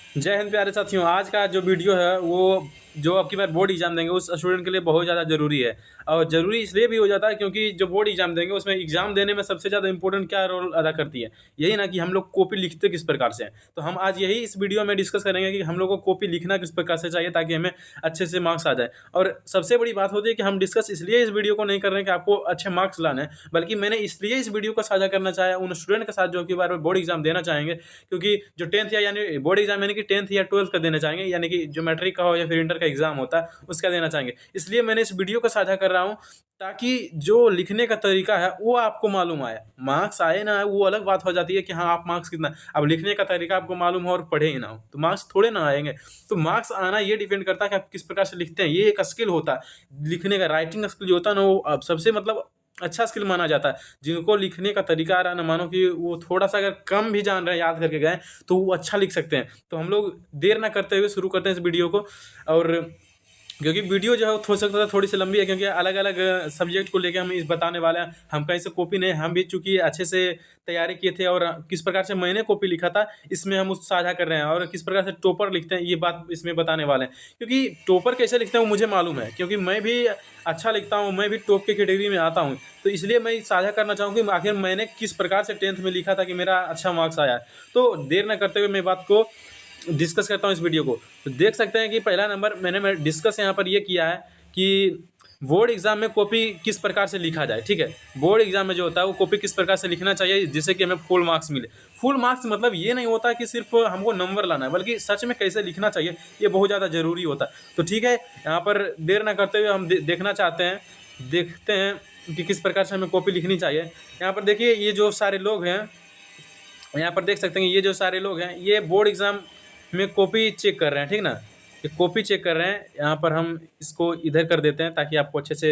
जय हिंद प्यारे साथियों। आज का जो वीडियो है वो जो अब की बार बोर्ड एग्जाम देंगे उस स्टूडेंट के लिए बहुत ज़्यादा ज़रूरी है। और ज़रूरी इसलिए भी हो जाता है क्योंकि जो बोर्ड एग्जाम देंगे उसमें एग्जाम देने में सबसे ज़्यादा इंपॉर्टेंट क्या रोल अदा करती है, यही ना कि हम लोग कॉपी लिखते किस प्रकार से हैं। तो हम आज यही इस वीडियो में डिस्कस करेंगे कि हम लोग को कॉपी लिखना किस प्रकार से चाहिए ताकि हमें अच्छे से मार्क्स आ जाए। और सबसे बड़ी बात होती है कि हम डिस्कस इसलिए इस वीडियो को नहीं कर रहे हैं कि आपको अच्छे मार्क्स लाने हैं, बल्कि मैंने इसलिए इस वीडियो को साझा करना चाहा उन स्टूडेंट के साथ जो कि बार बार बोर्ड एग्जाम देना चाहेंगे, क्योंकि जो टेंथ या यानी बोर्ड एग्जाम यानी कि टेंथ या ट्वेल्थ का देना चाहेंगे, यानी कि जो मैट्रिक का हो या फिर इंटर का एग्जाम होता है उसका देना चाहेंगे। इसलिए मैंने इस वीडियो को साझा कर रहा हूँ ताकि जो लिखने का तरीका है वो आपको मालूम आए। मार्क्स आए ना आए वो अलग बात हो जाती है कि हाँ आप मार्क्स कितना, अब लिखने का तरीका आपको मालूम हो और पढ़े ही ना हो तो मार्क्स थोड़े ना आएंगे। तो मार्क्स आना ये डिपेंड करता है कि आप किस प्रकार से लिखते हैं। ये एक स्किल होता है लिखने का, राइटिंग स्किल जो होता है ना वो अब सबसे मतलब अच्छा स्किल माना जाता है। जिनको लिखने का तरीका आ रहा है ना, मानो कि वो थोड़ा सा अगर कम भी जान रहे हैं, याद करके गए, तो वो अच्छा लिख सकते हैं। तो हम लोग देर ना करते हुए शुरू करते हैं इस वीडियो को। और क्योंकि वीडियो जो है वो हो सकता है थोड़ी सी लंबी है, क्योंकि अलग अलग सब्जेक्ट को लेके हम इस बताने वाले हैं। हम कहीं से कॉपी नहीं, हम भी चूंकि अच्छे से तैयारी किए थे और किस प्रकार से मैंने कॉपी लिखा था इसमें हम उस साझा कर रहे हैं। और किस प्रकार से टॉपर लिखते हैं ये बात इसमें बताने वाले हैं, क्योंकि टॉपर कैसे लिखते हैं वो मुझे मालूम है, क्योंकि मैं भी अच्छा लिखता हूँ, मैं भी टॉप की कैटेगरी में आता हूँ। तो इसलिए मैं साझा करना चाहूँ कि आखिर मैंने किस प्रकार से टेंथ में लिखा था कि मेरा अच्छा मार्क्स आया। तो देर न करते हुए मैं बात को डिस्कस करता हूँ इस वीडियो को। तो देख सकते हैं कि पहला नंबर मैं डिस्कस यहाँ पर ये किया है कि बोर्ड एग्जाम में कॉपी किस प्रकार से लिखा जाए। ठीक है, बोर्ड एग्जाम में जो होता है वो कॉपी किस प्रकार से लिखना चाहिए जिससे कि हमें फुल मार्क्स मिले। फुल मार्क्स मतलब ये नहीं होता कि सिर्फ हमको नंबर लाना है, बल्कि सच में कैसे लिखना चाहिए ये बहुत ज़्यादा ज़रूरी होता है। तो ठीक है, यहाँ पर देर ना करते हुए हम देखना चाहते हैं, देखते हैं कि किस प्रकार से हमें कॉपी लिखनी चाहिए। यहाँ पर देखिए ये जो सारे लोग हैं, यहाँ पर देख सकते हैं ये जो सारे लोग हैं ये बोर्ड एग्जाम में कॉपी चेक कर रहे हैं। ठीक ना, ये कॉपी चेक कर रहे हैं। यहाँ पर हम इसको इधर कर देते हैं ताकि आपको अच्छे से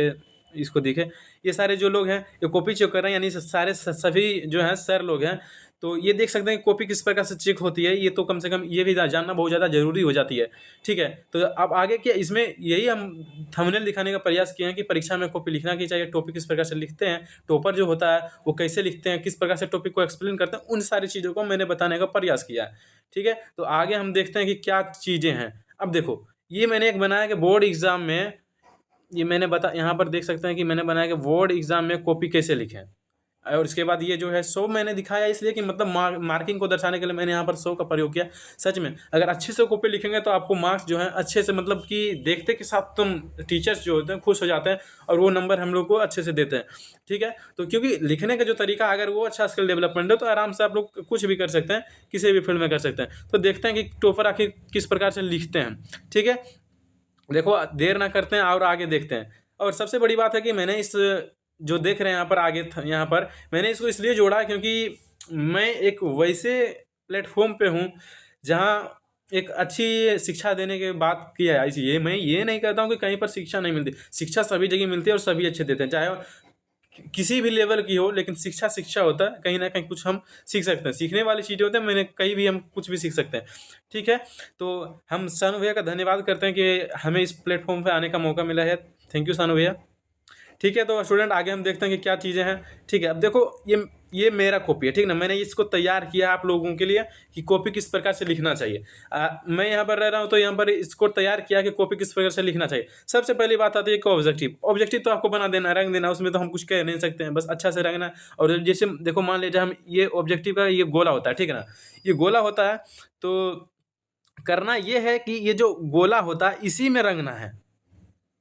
इसको दिखे। ये सारे जो लोग हैं ये कॉपी चेक कर रहे हैं, यानी सारे सभी जो हैं सर लोग हैं। तो ये देख सकते हैं कॉपी किस प्रकार से चेक होती है, ये तो कम से कम ये भी जानना बहुत ज़्यादा ज़रूरी हो जाती है। ठीक है, तो अब आगे क्या इसमें यही हम थंबनेल दिखाने का प्रयास किए हैं कि परीक्षा में कॉपी लिखना की चाहिए, टॉपिक किस प्रकार से लिखते हैं, टॉपर जो होता है वो कैसे लिखते हैं, किस प्रकार से टॉपिक को एक्सप्लेन करते हैं, उन सारी चीज़ों को मैंने बताने का प्रयास किया है। ठीक है, तो आगे हम देखते हैं कि क्या चीज़ें हैं। अब देखो ये मैंने एक बनाया कि बोर्ड एग्जाम में, ये मैंने यहाँ पर देख सकते हैं कि मैंने बनाया कि बोर्ड एग्जाम में कॉपी कैसे लिखें। और इसके बाद ये जो है 100 मैंने दिखाया इसलिए कि मतलब मार्किंग को दर्शाने के लिए मैंने यहाँ पर 100 का प्रयोग किया। सच में अगर अच्छे से कॉपी लिखेंगे तो आपको मार्क्स जो है अच्छे से, मतलब कि देखते के साथ तुम टीचर्स जो होते हैं खुश हो जाते हैं और वो नंबर हम लोग को अच्छे से देते हैं। ठीक है, तो क्योंकि लिखने का जो तरीका अगर वो अच्छा स्किल डेवलपमेंट है तो आराम से आप लोग कुछ भी कर सकते हैं, किसी भी फील्ड में कर सकते हैं। तो देखते हैं कि टॉपर आखिर किस प्रकार से लिखते हैं। ठीक है, देखो देर ना करते हैं और आगे देखते हैं। और सबसे बड़ी बात है कि मैंने इस जो देख रहे हैं यहाँ पर आगे यहाँ पर मैंने इसको इसलिए जोड़ा क्योंकि मैं एक वैसे प्लेटफॉर्म पे हूँ जहाँ एक अच्छी शिक्षा देने के बात किया है। इसलिए मैं ये नहीं कहता हूँ कि कहीं पर शिक्षा नहीं मिलती, शिक्षा सभी जगह मिलती है और सभी अच्छे देते हैं, चाहे किसी भी लेवल की हो, लेकिन शिक्षा शिक्षा होता है, कहीं ना कहीं कुछ हम सीख सकते हैं, सीखने वाली चीज़ें होती हैं, मैंने कहीं भी हम कुछ भी सीख सकते हैं। ठीक है, तो हम सानू भैया का धन्यवाद करते हैं कि हमें इस प्लेटफॉर्म पे आने का मौका मिला है। थैंक यू सानू भैया। ठीक है, तो स्टूडेंट आगे हम देखते हैं कि क्या चीज़ें हैं। ठीक है, अब देखो ये मेरा कॉपी है। ठीक ना, मैंने इसको तैयार किया आप लोगों के लिए कि कॉपी किस प्रकार से लिखना चाहिए। मैं यहाँ पर रह रहा हूँ तो यहाँ पर इसको तैयार किया कि कॉपी किस प्रकार से लिखना चाहिए। सबसे पहली बात आती है कि ऑब्जेक्टिव। ऑब्जेक्टिव तो आपको बना देना, रंग देना, उसमें तो हम कुछ कह नहीं सकते हैं, बस अच्छा से रंगना। और जैसे देखो मान लीजिए हम ये ऑब्जेक्टिव का ये गोला होता है। ठीक है ना, ये गोला होता है तो करना ये है कि ये जो गोला होता है इसी में रंगना है।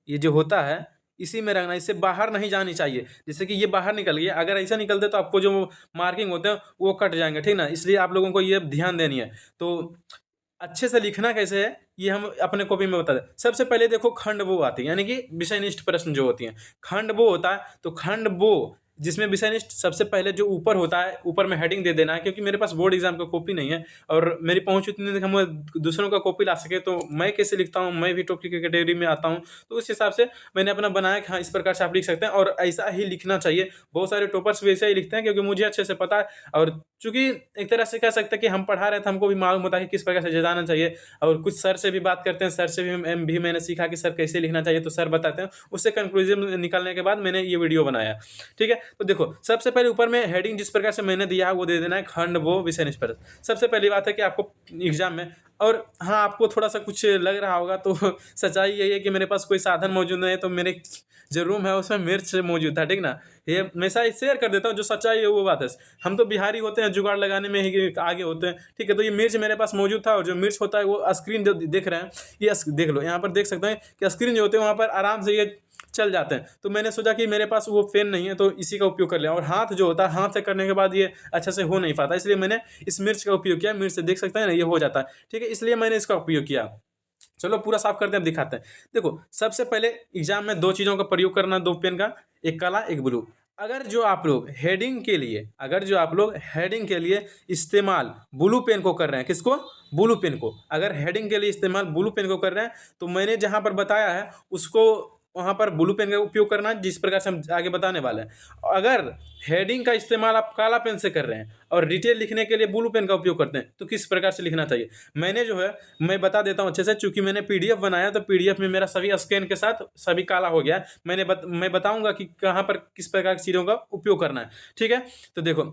ये जो होता है इसी में रखना, इससे बाहर नहीं जानी चाहिए। जैसे कि ये बाहर निकल गया, अगर ऐसा निकलते तो आपको जो मार्किंग होते हैं वो कट जाएंगे। ठीक ना, इसलिए आप लोगों को ये ध्यान देनी है। तो अच्छे से लिखना कैसे है ये हम अपने कॉपी में बता दें। सबसे पहले देखो खंड वो आती है, यानी कि विषयनिष्ठ प्रश्न जो होती हैं, खंड वो होता है। तो खंड वो जिसमें विषयनिष्ठ सबसे पहले जो ऊपर होता है, ऊपर में हेडिंग दे देना है, क्योंकि मेरे पास बोर्ड एग्जाम का कॉपी नहीं है और मेरी पहुंच उतनी नहीं कि हम दूसरों का कॉपी ला सके। तो मैं कैसे लिखता हूँ, मैं भी टॉप की कैटेगरी में आता हूँ, तो उस हिसाब से मैंने अपना बनाया कि हाँ इस प्रकार से आप लिख सकते हैं और ऐसा ही लिखना चाहिए। बहुत सारे टॉपर्स भी ऐसा ही लिखते हैं, क्योंकि मुझे अच्छे से पता है। और चूंकि एक तरह से कह सकते हैं कि हम पढ़ा रहे थे, हमको भी मालूम होता है कि किस प्रकार से जाना चाहिए। और कुछ सर से भी बात करते हैं, सर से भी मैंने सीखा कि सर कैसे लिखना चाहिए, तो सर बताते हैं। उससे कंक्लूजन निकालने के बाद मैंने ये वीडियो बनाया। ठीक है, तो देखो सबसे पहले ऊपर में हेडिंग जिस प्रकार से मैंने दिया है वो दे देना है, खंड वो विषय निष्पत्ति। सबसे पहली बात है कि आपको एग्जाम में और हाँ, आपको थोड़ा-सा कुछ लग रहा होगा तो सच्चाई यही है कि मेरे पास कोई साधन मौजूद नहीं है, तो मेरे जो रूम है उसमें मिर्च मौजूद था, ठीक ना? ये हमेशा शेयर कर देता हूँ, जो सच्चाई है वो बात है। हम तो बिहारी होते हैं, जुगाड़ लगाने में ही आगे होते हैं, ठीक है? तो ये मिर्च मेरे पास मौजूद था, और जो मिर्च होता है वो स्क्रीन जो देख रहे हैं, ये देख लो, यहाँ पर देख सकते हैं कि स्क्रीन जो होते हैं वहाँ पर आराम से ये चल जाते हैं। तो मैंने सोचा कि मेरे पास वो पेन नहीं है, तो इसी का उपयोग कर लिया। और हाथ जो होता है, हाथ से करने के बाद ये अच्छे से हो नहीं पाता, इसलिए मैंने इस मिर्च का उपयोग किया। मिर्च से देख सकते हैं ना, ये हो जाता है, ठीक है? इसलिए मैंने इसका उपयोग किया। चलो पूरा साफ करते हैं, अब दिखाते हैं। देखो, सबसे पहले एग्जाम में दो चीज़ों का प्रयोग करना, दो पेन का, एक काला एक ब्लू। अगर जो आप लोग हेडिंग के लिए इस्तेमाल ब्लू पेन को कर रहे हैं, किसको? ब्लू पेन को। अगर हेडिंग के लिए इस्तेमाल ब्लू पेन को कर रहे हैं, तो मैंने जहाँ पर बताया है उसको वहाँ पर ब्लू पेन का उपयोग करना, जिस प्रकार से हम आगे बताने वाले हैं। अगर हेडिंग का इस्तेमाल आप काला पेन से कर रहे हैं और डिटेल लिखने के लिए ब्लू पेन का उपयोग करते हैं, तो किस प्रकार से लिखना चाहिए, मैंने जो है मैं बता देता हूँ अच्छे से। चूंकि मैंने पीडीएफ बनाया, तो पीडीएफ में मेरा सभी स्कैन के साथ सभी काला हो गया। मैं बताऊंगा कि कहाँ पर किस प्रकार की चीज़ों का उपयोग करना है, ठीक है? तो देखो,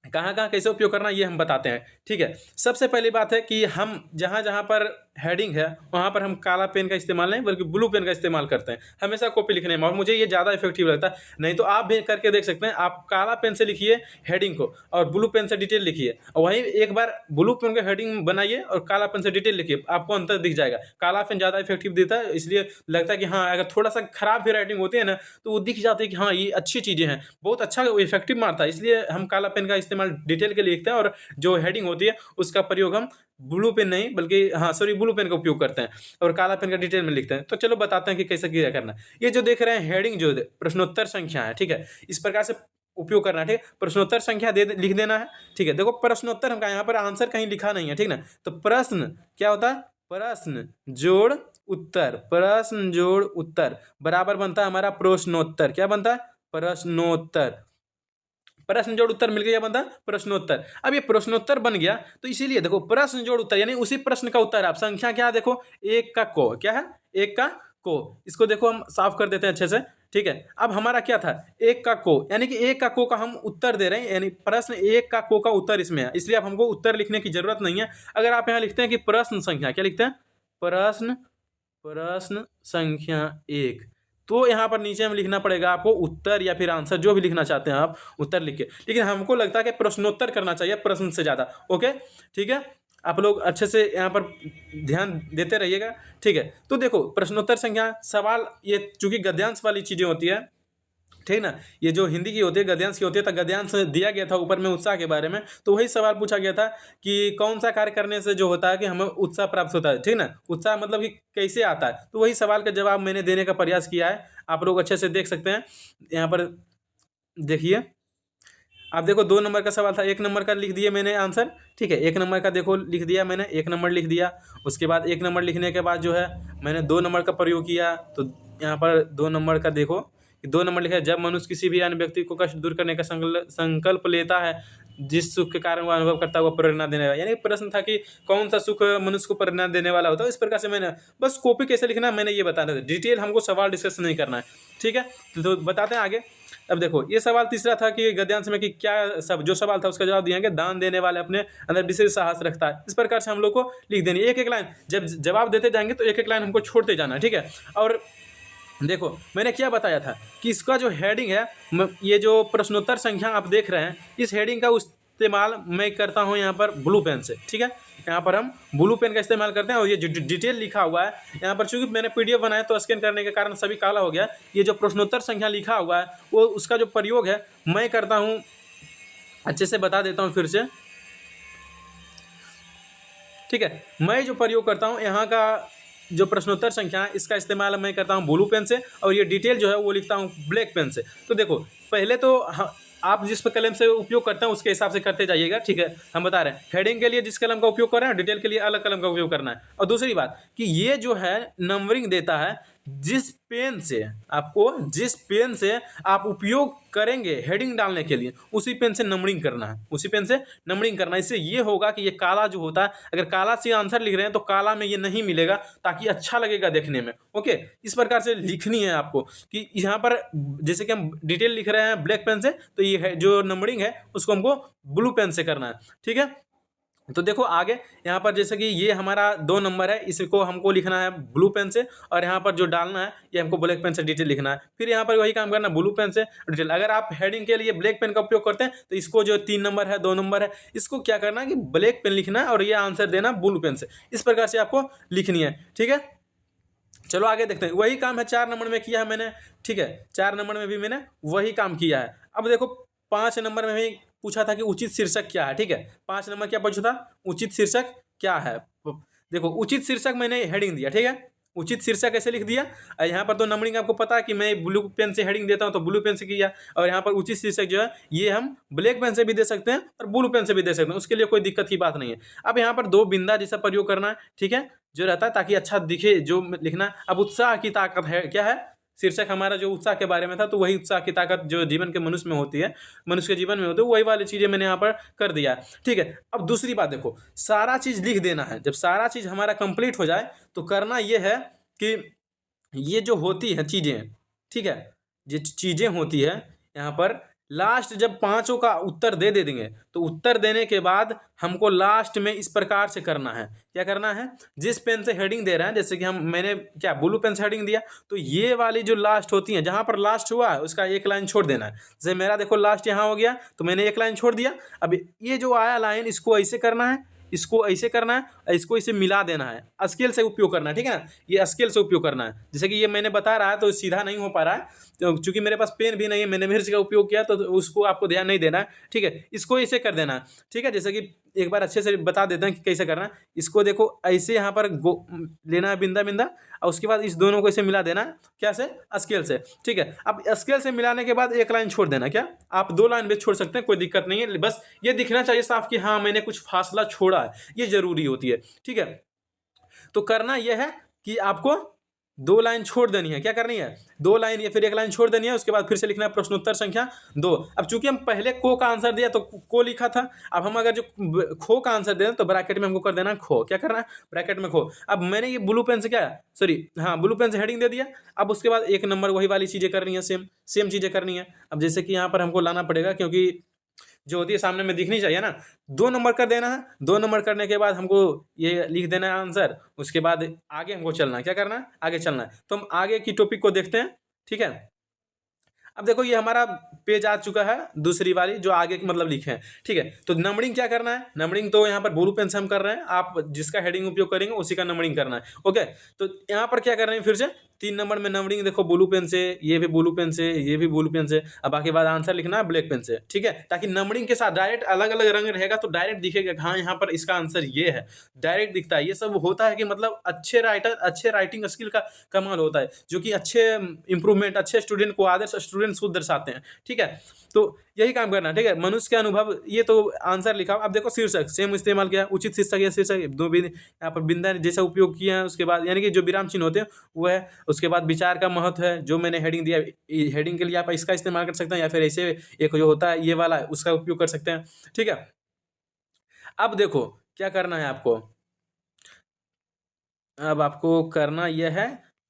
कहाँ कहाँ कैसे उपयोग करना है ये हम बताते हैं, ठीक है? सबसे पहली बात है कि हम जहाँ जहाँ पर हेडिंग है वहाँ पर हम काला पेन का इस्तेमाल नहीं बल्कि ब्लू पेन का इस्तेमाल करते हैं हमेशा कॉपी लिखने में, और मुझे ये ज़्यादा इफेक्टिव लगता है। नहीं तो आप भी करके देख सकते हैं, आप काला पेन से लिखिए हेडिंग को और ब्लू पेन से डिटेल लिखिए, और वहीं एक बार ब्लू पेन का हेडिंग बनाइए और काला पेन से डिटेल लिखिए, आपको अंतर दिख जाएगा। काला पेन ज़्यादा इफेक्टिव देता है, इसलिए लगता है कि हाँ, अगर थोड़ा सा खराब भी राइटिंग होती है ना, तो वो दिख जाती है कि हाँ ये अच्छी चीज़ें हैं, बहुत अच्छा इफेक्टिव मारता है। इसलिए हम काला पेन का इस्तेमाल डिटेल के लिए लिखते हैं, और जो हेडिंग होती है उसका प्रयोग हम ब्लू पेन नहीं बल्कि ब्लू पेन का उपयोग करते हैं, और काला पेन का डिटेल में लिखते हैं। तो चलो बताते हैं कि कैसे क्या करना है। ये जो देख रहे हैं हेडिंग, जो प्रश्नोत्तर संख्या है, ठीक है, इस प्रकार से उपयोग करना है, ठीक है? प्रश्नोत्तर संख्या लिख देना है, ठीक है? देखो, प्रश्नोत्तर हमका यहाँ पर आंसर कहीं लिखा नहीं है, ठीक ना? तो प्रश्न क्या होता है? प्रश्न जोड़ उत्तर, प्रश्न जोड़ उत्तर बराबर बनता है हमारा प्रश्नोत्तर। क्या बनता है? प्रश्नोत्तर। प्रश्न जोड़ उत्तर मिलकर यह बनता है प्रश्नोत्तर। अब ये प्रश्नोत्तर बन गया, तो इसीलिए देखो, प्रश्न जोड़ उत्तर यानी उसी प्रश्न का उत्तर। आप संख्या क्या देखो, एक का को, क्या है? एक का को। इसको देखो हम साफ कर देते हैं अच्छे से, ठीक है? अब हमारा क्या था? एक का को, यानी कि एक का को का हम उत्तर दे रहे हैं, यानी प्रश्न एक का को का उत्तर इसमें है, इसलिए अब हमको उत्तर लिखने की जरूरत नहीं है। अगर आप यहाँ लिखते हैं कि प्रश्न संख्या, क्या लिखते हैं? प्रश्न संख्या एक, तो यहाँ पर नीचे में लिखना पड़ेगा आपको उत्तर या फिर आंसर, जो भी लिखना चाहते हैं आप उत्तर लिख के। लेकिन हमको लगता है कि प्रश्नोत्तर करना चाहिए प्रश्न से ज़्यादा। ओके, ठीक है? आप लोग अच्छे से यहाँ पर ध्यान देते रहिएगा, ठीक है? तो देखो, प्रश्नोत्तर संख्या सवाल, ये चूंकि गद्यांश वाली चीज़ें होती है, ठीक ना? ये जो हिंदी की होती है गद्यांश की होती है, तो गद्यांश दिया गया था ऊपर में उत्साह के बारे में, तो वही सवाल पूछा गया था कि कौन सा कार्य करने से जो होता है कि हमें उत्साह प्राप्त होता है, ठीक ना? उत्साह मतलब कि कैसे आता है, तो वही सवाल का जवाब मैंने देने का प्रयास किया है। आप लोग अच्छे से देख सकते हैं, यहाँ पर देखिए, आप देखो 2 नंबर का सवाल था, 1 नंबर का लिख दिए मैंने आंसर, ठीक है? 1 नंबर का देखो लिख दिया मैंने, 1 नंबर लिख दिया। उसके बाद 1 नंबर लिखने के बाद जो है मैंने 2 नंबर का प्रयोग किया, तो यहाँ पर 2 नंबर का देखो, 2 नंबर लिखा है, जब मनुष्य किसी भी अन्य व्यक्ति को कष्ट दूर करने का संकल्प लेता है, जिस सुख के कारण वह अनुभव करता है वह प्रेरणा देने वाला। यानी प्रश्न था कि कौन सा सुख मनुष्य को प्रेरणा देने वाला होता है। इस प्रकार से मैंने बस कॉपी कैसे लिखना है मैंने ये बताना था, डिटेल हमको सवाल डिस्कस नहीं करना है, ठीक है? तो बताते हैं आगे। अब देखो, ये सवाल तीसरा था कि गद्यांश में कि क्या सब जो सवाल था उसका जवाब दिया कि दान देने वाले अपने अंदर विशेष साहस रखता है। इस प्रकार से हम लोग को लिख देनी, एक एक लाइन, जब जवाब देते जाएंगे तो एक एक लाइन हमको छोड़ते जाना है, ठीक है? और देखो, मैंने क्या बताया था कि इसका जो हेडिंग है, ये जो प्रश्नोत्तर संख्या आप देख रहे हैं, इस हेडिंग का इस्तेमाल मैं करता हूँ यहाँ पर ब्लू पेन से, ठीक है? यहाँ पर हम ब्लू पेन का इस्तेमाल करते हैं, और ये जो डिटेल लिखा हुआ है यहाँ पर, चूंकि मैंने पीडीएफ बनाया तो स्कैन करने के कारण सभी काला हो गया। ये जो प्रश्नोत्तर संख्या लिखा हुआ है वो उसका जो प्रयोग है मैं करता हूँ, अच्छे से बता देता हूँ फिर से, ठीक है? मैं जो प्रयोग करता हूँ यहाँ का जो प्रश्नोत्तर संख्या है, इसका इस्तेमाल मैं करता हूँ ब्लू पेन से, और ये डिटेल जो है वो लिखता हूँ ब्लैक पेन से। तो देखो, पहले तो आप जिस कलम से उपयोग करते हैं उसके हिसाब से करते जाइएगा, ठीक है? हम बता रहे हैं हेडिंग के लिए जिस कलम का उपयोग कर रहे हैं, डिटेल के लिए अलग कलम का उपयोग करना है। और दूसरी बात कि ये जो है नंबरिंग देता है, जिस पेन से आप उपयोग करेंगे हेडिंग डालने के लिए, उसी पेन से नंबरिंग करना है, इससे ये होगा कि ये काला जो होता है, अगर काला से आंसर लिख रहे हैं तो काला में ये नहीं मिलेगा, ताकि अच्छा लगेगा देखने में। ओके, इस प्रकार से लिखनी है आपको कि यहाँ पर जैसे कि हम डिटेल लिख रहे हैं ब्लैक पेन से, तो ये है जो नंबरिंग है उसको हमको ब्लू पेन से करना है, ठीक है? तो देखो आगे यहाँ पर जैसे कि ये हमारा 2 नंबर है, इसको हमको लिखना है ब्लू पेन से, और यहाँ पर जो डालना है ये हमको ब्लैक पेन से डिटेल लिखना है। फिर यहाँ पर वही काम करना, ब्लू पेन से डिटेल। अगर आप हेडिंग के लिए ब्लैक पेन का उपयोग करते हैं तो इसको जो 3 नंबर है, 2 नंबर है, इसको क्या करना है कि ब्लैक पेन लिखना है और ये आंसर देना ब्लू पेन से। इस प्रकार से आपको लिखनी है, ठीक है। चलो आगे देखते हैं। वही काम है 4 नंबर में किया है मैंने, ठीक है। 4 नंबर में भी मैंने वही काम किया है। अब देखो 5 नंबर में भी पूछा था कि उचित शीर्षक क्या है, ठीक है। 5 नंबर क्या पूछा था, उचित शीर्षक क्या है। देखो उचित शीर्षक मैंने हेडिंग दिया, ठीक है। उचित शीर्षक कैसे लिख दिया, यहाँ पर तो नंबरिंग आपको पता है कि मैं ब्लू पेन से हेडिंग देता हूँ तो ब्लू पेन से किया, और यहाँ पर उचित शीर्षक जो है ये हम ब्लैक पेन से भी दे सकते हैं और ब्लू पेन से भी दे सकते हैं, उसके लिए कोई दिक्कत की बात नहीं है। अब यहाँ पर 2 बिंदा जैसा प्रयोग करना है, ठीक है, जो रहता है ताकि अच्छा दिखे जो लिखना है। अब उत्साह की ताकत है, क्या है शीर्षक हमारा, जो उत्साह के बारे में था, तो वही उत्साह की ताकत जो जीवन के मनुष्य में होती है, मनुष्य के जीवन में होती है, वही वाली चीज़ें मैंने यहाँ पर कर दिया है, ठीक है। अब दूसरी बात देखो, सारा चीज़ लिख देना है। जब सारा चीज़ हमारा कंप्लीट हो जाए तो करना ये है कि ये जो होती है चीज़ें, ठीक है, ये चीज़ें होती है यहाँ पर लास्ट जब 5 का उत्तर दे देंगे तो उत्तर देने के बाद हमको लास्ट में इस प्रकार से करना है। क्या करना है, जिस पेन से हेडिंग दे रहे हैं, जैसे कि मैंने क्या ब्लू पेन से हेडिंग दिया, तो ये वाली जो लास्ट होती है, जहाँ पर लास्ट हुआ है उसका एक लाइन छोड़ देना है। जैसे मेरा देखो लास्ट यहाँ हो गया तो मैंने एक लाइन छोड़ दिया। अब ये जो आया लाइन, इसको ऐसे करना है, इसको ऐसे करना है, इसको इसे मिला देना है। स्केल से उपयोग करना है, ठीक है ना, ये स्केल से उपयोग करना है। जैसे कि ये मैंने बता रहा है तो सीधा नहीं हो पा रहा है, तो चूंकि मेरे पास पेन भी नहीं है, मैंने मिर्च का उपयोग किया, तो उसको आपको ध्यान नहीं देना है, ठीक है। इसको ऐसे कर देना है, ठीक है। जैसे कि एक बार अच्छे से बता देते हैं कि कैसे करना है। इसको देखो ऐसे यहाँ पर लेना है बिंदा बिंदा, और उसके बाद इस दोनों को ऐसे मिला देना है, क्या से, स्केल से, ठीक है। अब स्केल से मिलाने के बाद एक लाइन छोड़ देना, क्या आप 2 लाइन भी छोड़ सकते हैं, कोई दिक्कत नहीं है, बस ये दिखना चाहिए साफ कि हाँ मैंने कुछ फासला छोड़ा है, ये जरूरी होती है, ठीक है। तो करना यह है कि आपको 2 लाइन छोड़ देनी है। क्या करनी है, 2 लाइन या फिर 1 लाइन छोड़ देनी है, उसके बाद फिर से लिखना है प्रश्नोत्तर संख्या 2। अब चूंकि हम पहले को का आंसर दिया तो को लिखा था, अब हम अगर जो खो का आंसर दे तो ब्रैकेट में हमको कर देना खो। क्या करना है, ब्रैकेट में खो। अब मैंने ये ब्लू पेन से क्या, सॉरी हाँ ब्लू पेन से हेडिंग दे दिया। अब उसके बाद 1 नंबर वही वाली चीज़ें करनी है, सेम चीज़ें करनी है। अब जैसे कि यहाँ पर हमको लाना पड़ेगा, क्योंकि जो होती है सामने में दिखनी चाहिए ना, 2 नंबर कर देना है। 2 नंबर करने के बाद हमको ये लिख देना है आंसर, उसके बाद आगे हमको चलना है। क्या करना है, आगे चलना है। तो हम आगे की टॉपिक को देखते हैं, ठीक है। अब देखो ये हमारा पेज आ चुका है, दूसरी वाली जो आगे की मतलब लिखे हैं, ठीक है। तो नंबरिंग क्या करना है, नंबरिंग तो यहाँ पर ब्लू पेन से हम कर रहे हैं, आप जिसका हेडिंग उपयोग करेंगे उसी का नंबरिंग करना है, ओके। तो यहाँ पर क्या कर रहे हैं, फिर से 3 नंबर में नंबरिंग देखो ब्लू पेन से, ये भी ब्लू पेन से, ये भी ब्लू पेन से। अब बाकी बाद आंसर लिखना है ब्लैक पेन से, ठीक है, ताकि नंबरिंग के साथ डायरेक्ट अलग अलग रंग रहेगा तो डायरेक्ट दिखेगा हाँ यहाँ पर इसका आंसर ये है, डायरेक्ट दिखता है। ये सब होता है कि मतलब अच्छे राइटर, अच्छे राइटिंग स्किल का कमाल होता है, जो कि अच्छे इंप्रूवमेंट, अच्छे स्टूडेंट को, आदर्श स्टूडेंट को दर्शाते हैं, ठीक है। तो यही काम करना, ठीक है। मनुष्य के अनुभव, ये तो आंसर लिखा। अब देखो शीर्षक सेम इस्तेमाल किया, उचित शीर्षक या शीर्षक 2 भी यहाँ पर बिंदा जैसा उपयोग किया है। उसके बाद यानी कि जो विराम चिन्ह होते हैं वो है। उसके बाद विचार का महत्व है, जो मैंने हेडिंग दिया, हेडिंग के लिए आप इसका इस्तेमाल कर सकते हैं, या फिर ऐसे एक जो होता है ये वाला उसका उपयोग कर सकते हैं, ठीक है। अब देखो क्या करना है आपको, अब आपको करना यह है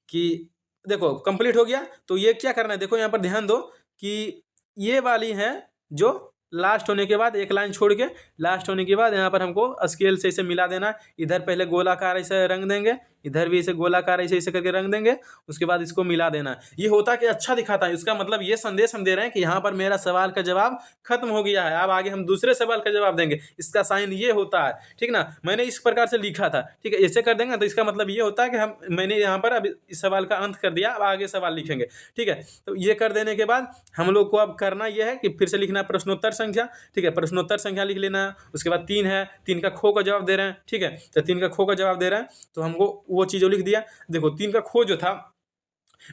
कि देखो कंप्लीट हो गया तो ये क्या करना है, देखो यहाँ पर ध्यान दो कि ये वाली है जो लास्ट होने के बाद 1 लाइन छोड़ के, लास्ट होने के बाद यहाँ पर हमको स्केल से इसे मिला देना। इधर पहले गोलाकार ऐसे रंग देंगे, इधर भी इसे गोलाकार ऐसे ऐसे करके रंग देंगे, उसके बाद इसको मिला देना। ये होता कि अच्छा दिखाता है, इसका मतलब ये संदेश हम दे रहे हैं कि यहाँ पर मेरा सवाल का जवाब खत्म हो गया है, अब आगे हम दूसरे सवाल का जवाब देंगे। इसका साइन ये होता है, ठीक ना, मैंने इस प्रकार से लिखा था, ठीक है। ऐसे कर देंगे तो इसका मतलब ये होता है कि मैंने यहाँ पर अब इस सवाल का अंत कर दिया, अब आगे सवाल लिखेंगे, ठीक है। तो ये कर देने के बाद हम लोग को अब करना यह है कि फिर से लिखना प्रश्नोत्तर संख्या, ठीक है। प्रश्नोत्तर संख्या लिख लेना है। उसके बाद 3 है, 3 का खो का जवाब दे रहे हैं, ठीक है। तो 3 का खो का जवाब दे रहे हैं तो हमको वो चीज़ लिख दिया। देखो 3 का खो जो था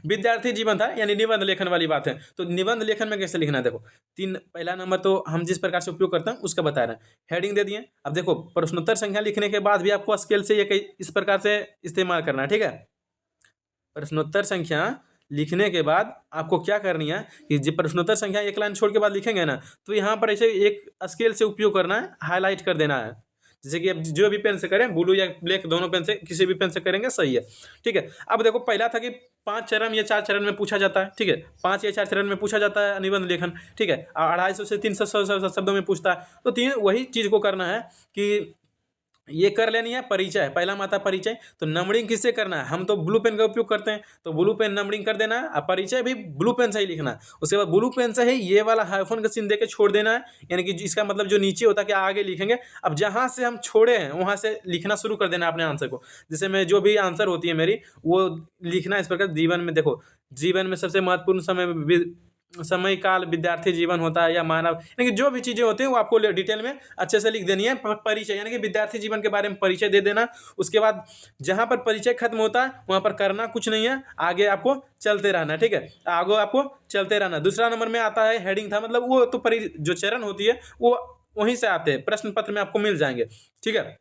विद्यार्थी जीवन था, यानी निबंध लेखन वाली बात है। तो निबंध लेखन में कैसे लिखना है, देखो 3 पहला नंबर तो हम जिस प्रकार से उपयोग करते हैं उसका बता रहे हैं, हेडिंग दे दिए। अब देखो प्रश्नोत्तर संख्या लिखने के बाद भी आपको स्केल से ये इस प्रकार से इस्तेमाल करना है, ठीक है। प्रश्नोत्तर संख्या लिखने के बाद आपको क्या करनी है कि जब प्रश्नोत्तर संख्या 1 लाइन छोड़ के बाद लिखेंगे ना, तो यहाँ पर ऐसे एक स्केल से उपयोग करना है, हाईलाइट कर देना है। जैसे कि अब जो भी पेन से करें, ब्लू या ब्लैक दोनों पेन से, किसी भी पेन से करेंगे सही है, ठीक है। अब देखो पहला था कि 5 चरण या 4 चरण में पूछा जाता है, ठीक है। 5 या 4 चरण में पूछा जाता है निबंध लेखन, ठीक है। 250 से 300 शब्दों में पूछता है। तो 3 वही चीज़ को करना है कि ये कर लेनी है परिचय, पहला माता परिचय। तो नंबरिंग किससे करना है, हम तो ब्लू पेन का उपयोग करते हैं, तो ब्लू पेन नंबरिंग कर देना है। और परिचय भी ब्लू पेन से ही लिखना है। उसके बाद ब्लू पेन से ही ये वाला हाइफन का चिन्ह देके छोड़ देना है, यानी कि इसका मतलब जो नीचे होता है कि आगे लिखेंगे। अब जहाँ से हम छोड़े हैं वहाँ से लिखना शुरू कर देना है अपने आंसर को। जैसे मैं जो भी आंसर होती है मेरी वो लिखना इस प्रकार। जीवन में देखो, जीवन में सबसे महत्वपूर्ण समय काल विद्यार्थी जीवन होता है या मानव, यानी कि जो भी चीज़ें होती हैं वो आपको डिटेल में अच्छे से लिख देनी है। परिचय यानी कि विद्यार्थी जीवन के बारे में परिचय दे देना। उसके बाद जहाँ पर परिचय खत्म होता है वहाँ पर करना कुछ नहीं है, आगे आपको चलते रहना। ठीक है, आगे आपको चलते रहना। दूसरा नंबर में आता है हेडिंग था, मतलब वो तो जो चरण होती है वो वहीं से आते हैं, प्रश्न पत्र में आपको मिल जाएंगे। ठीक है,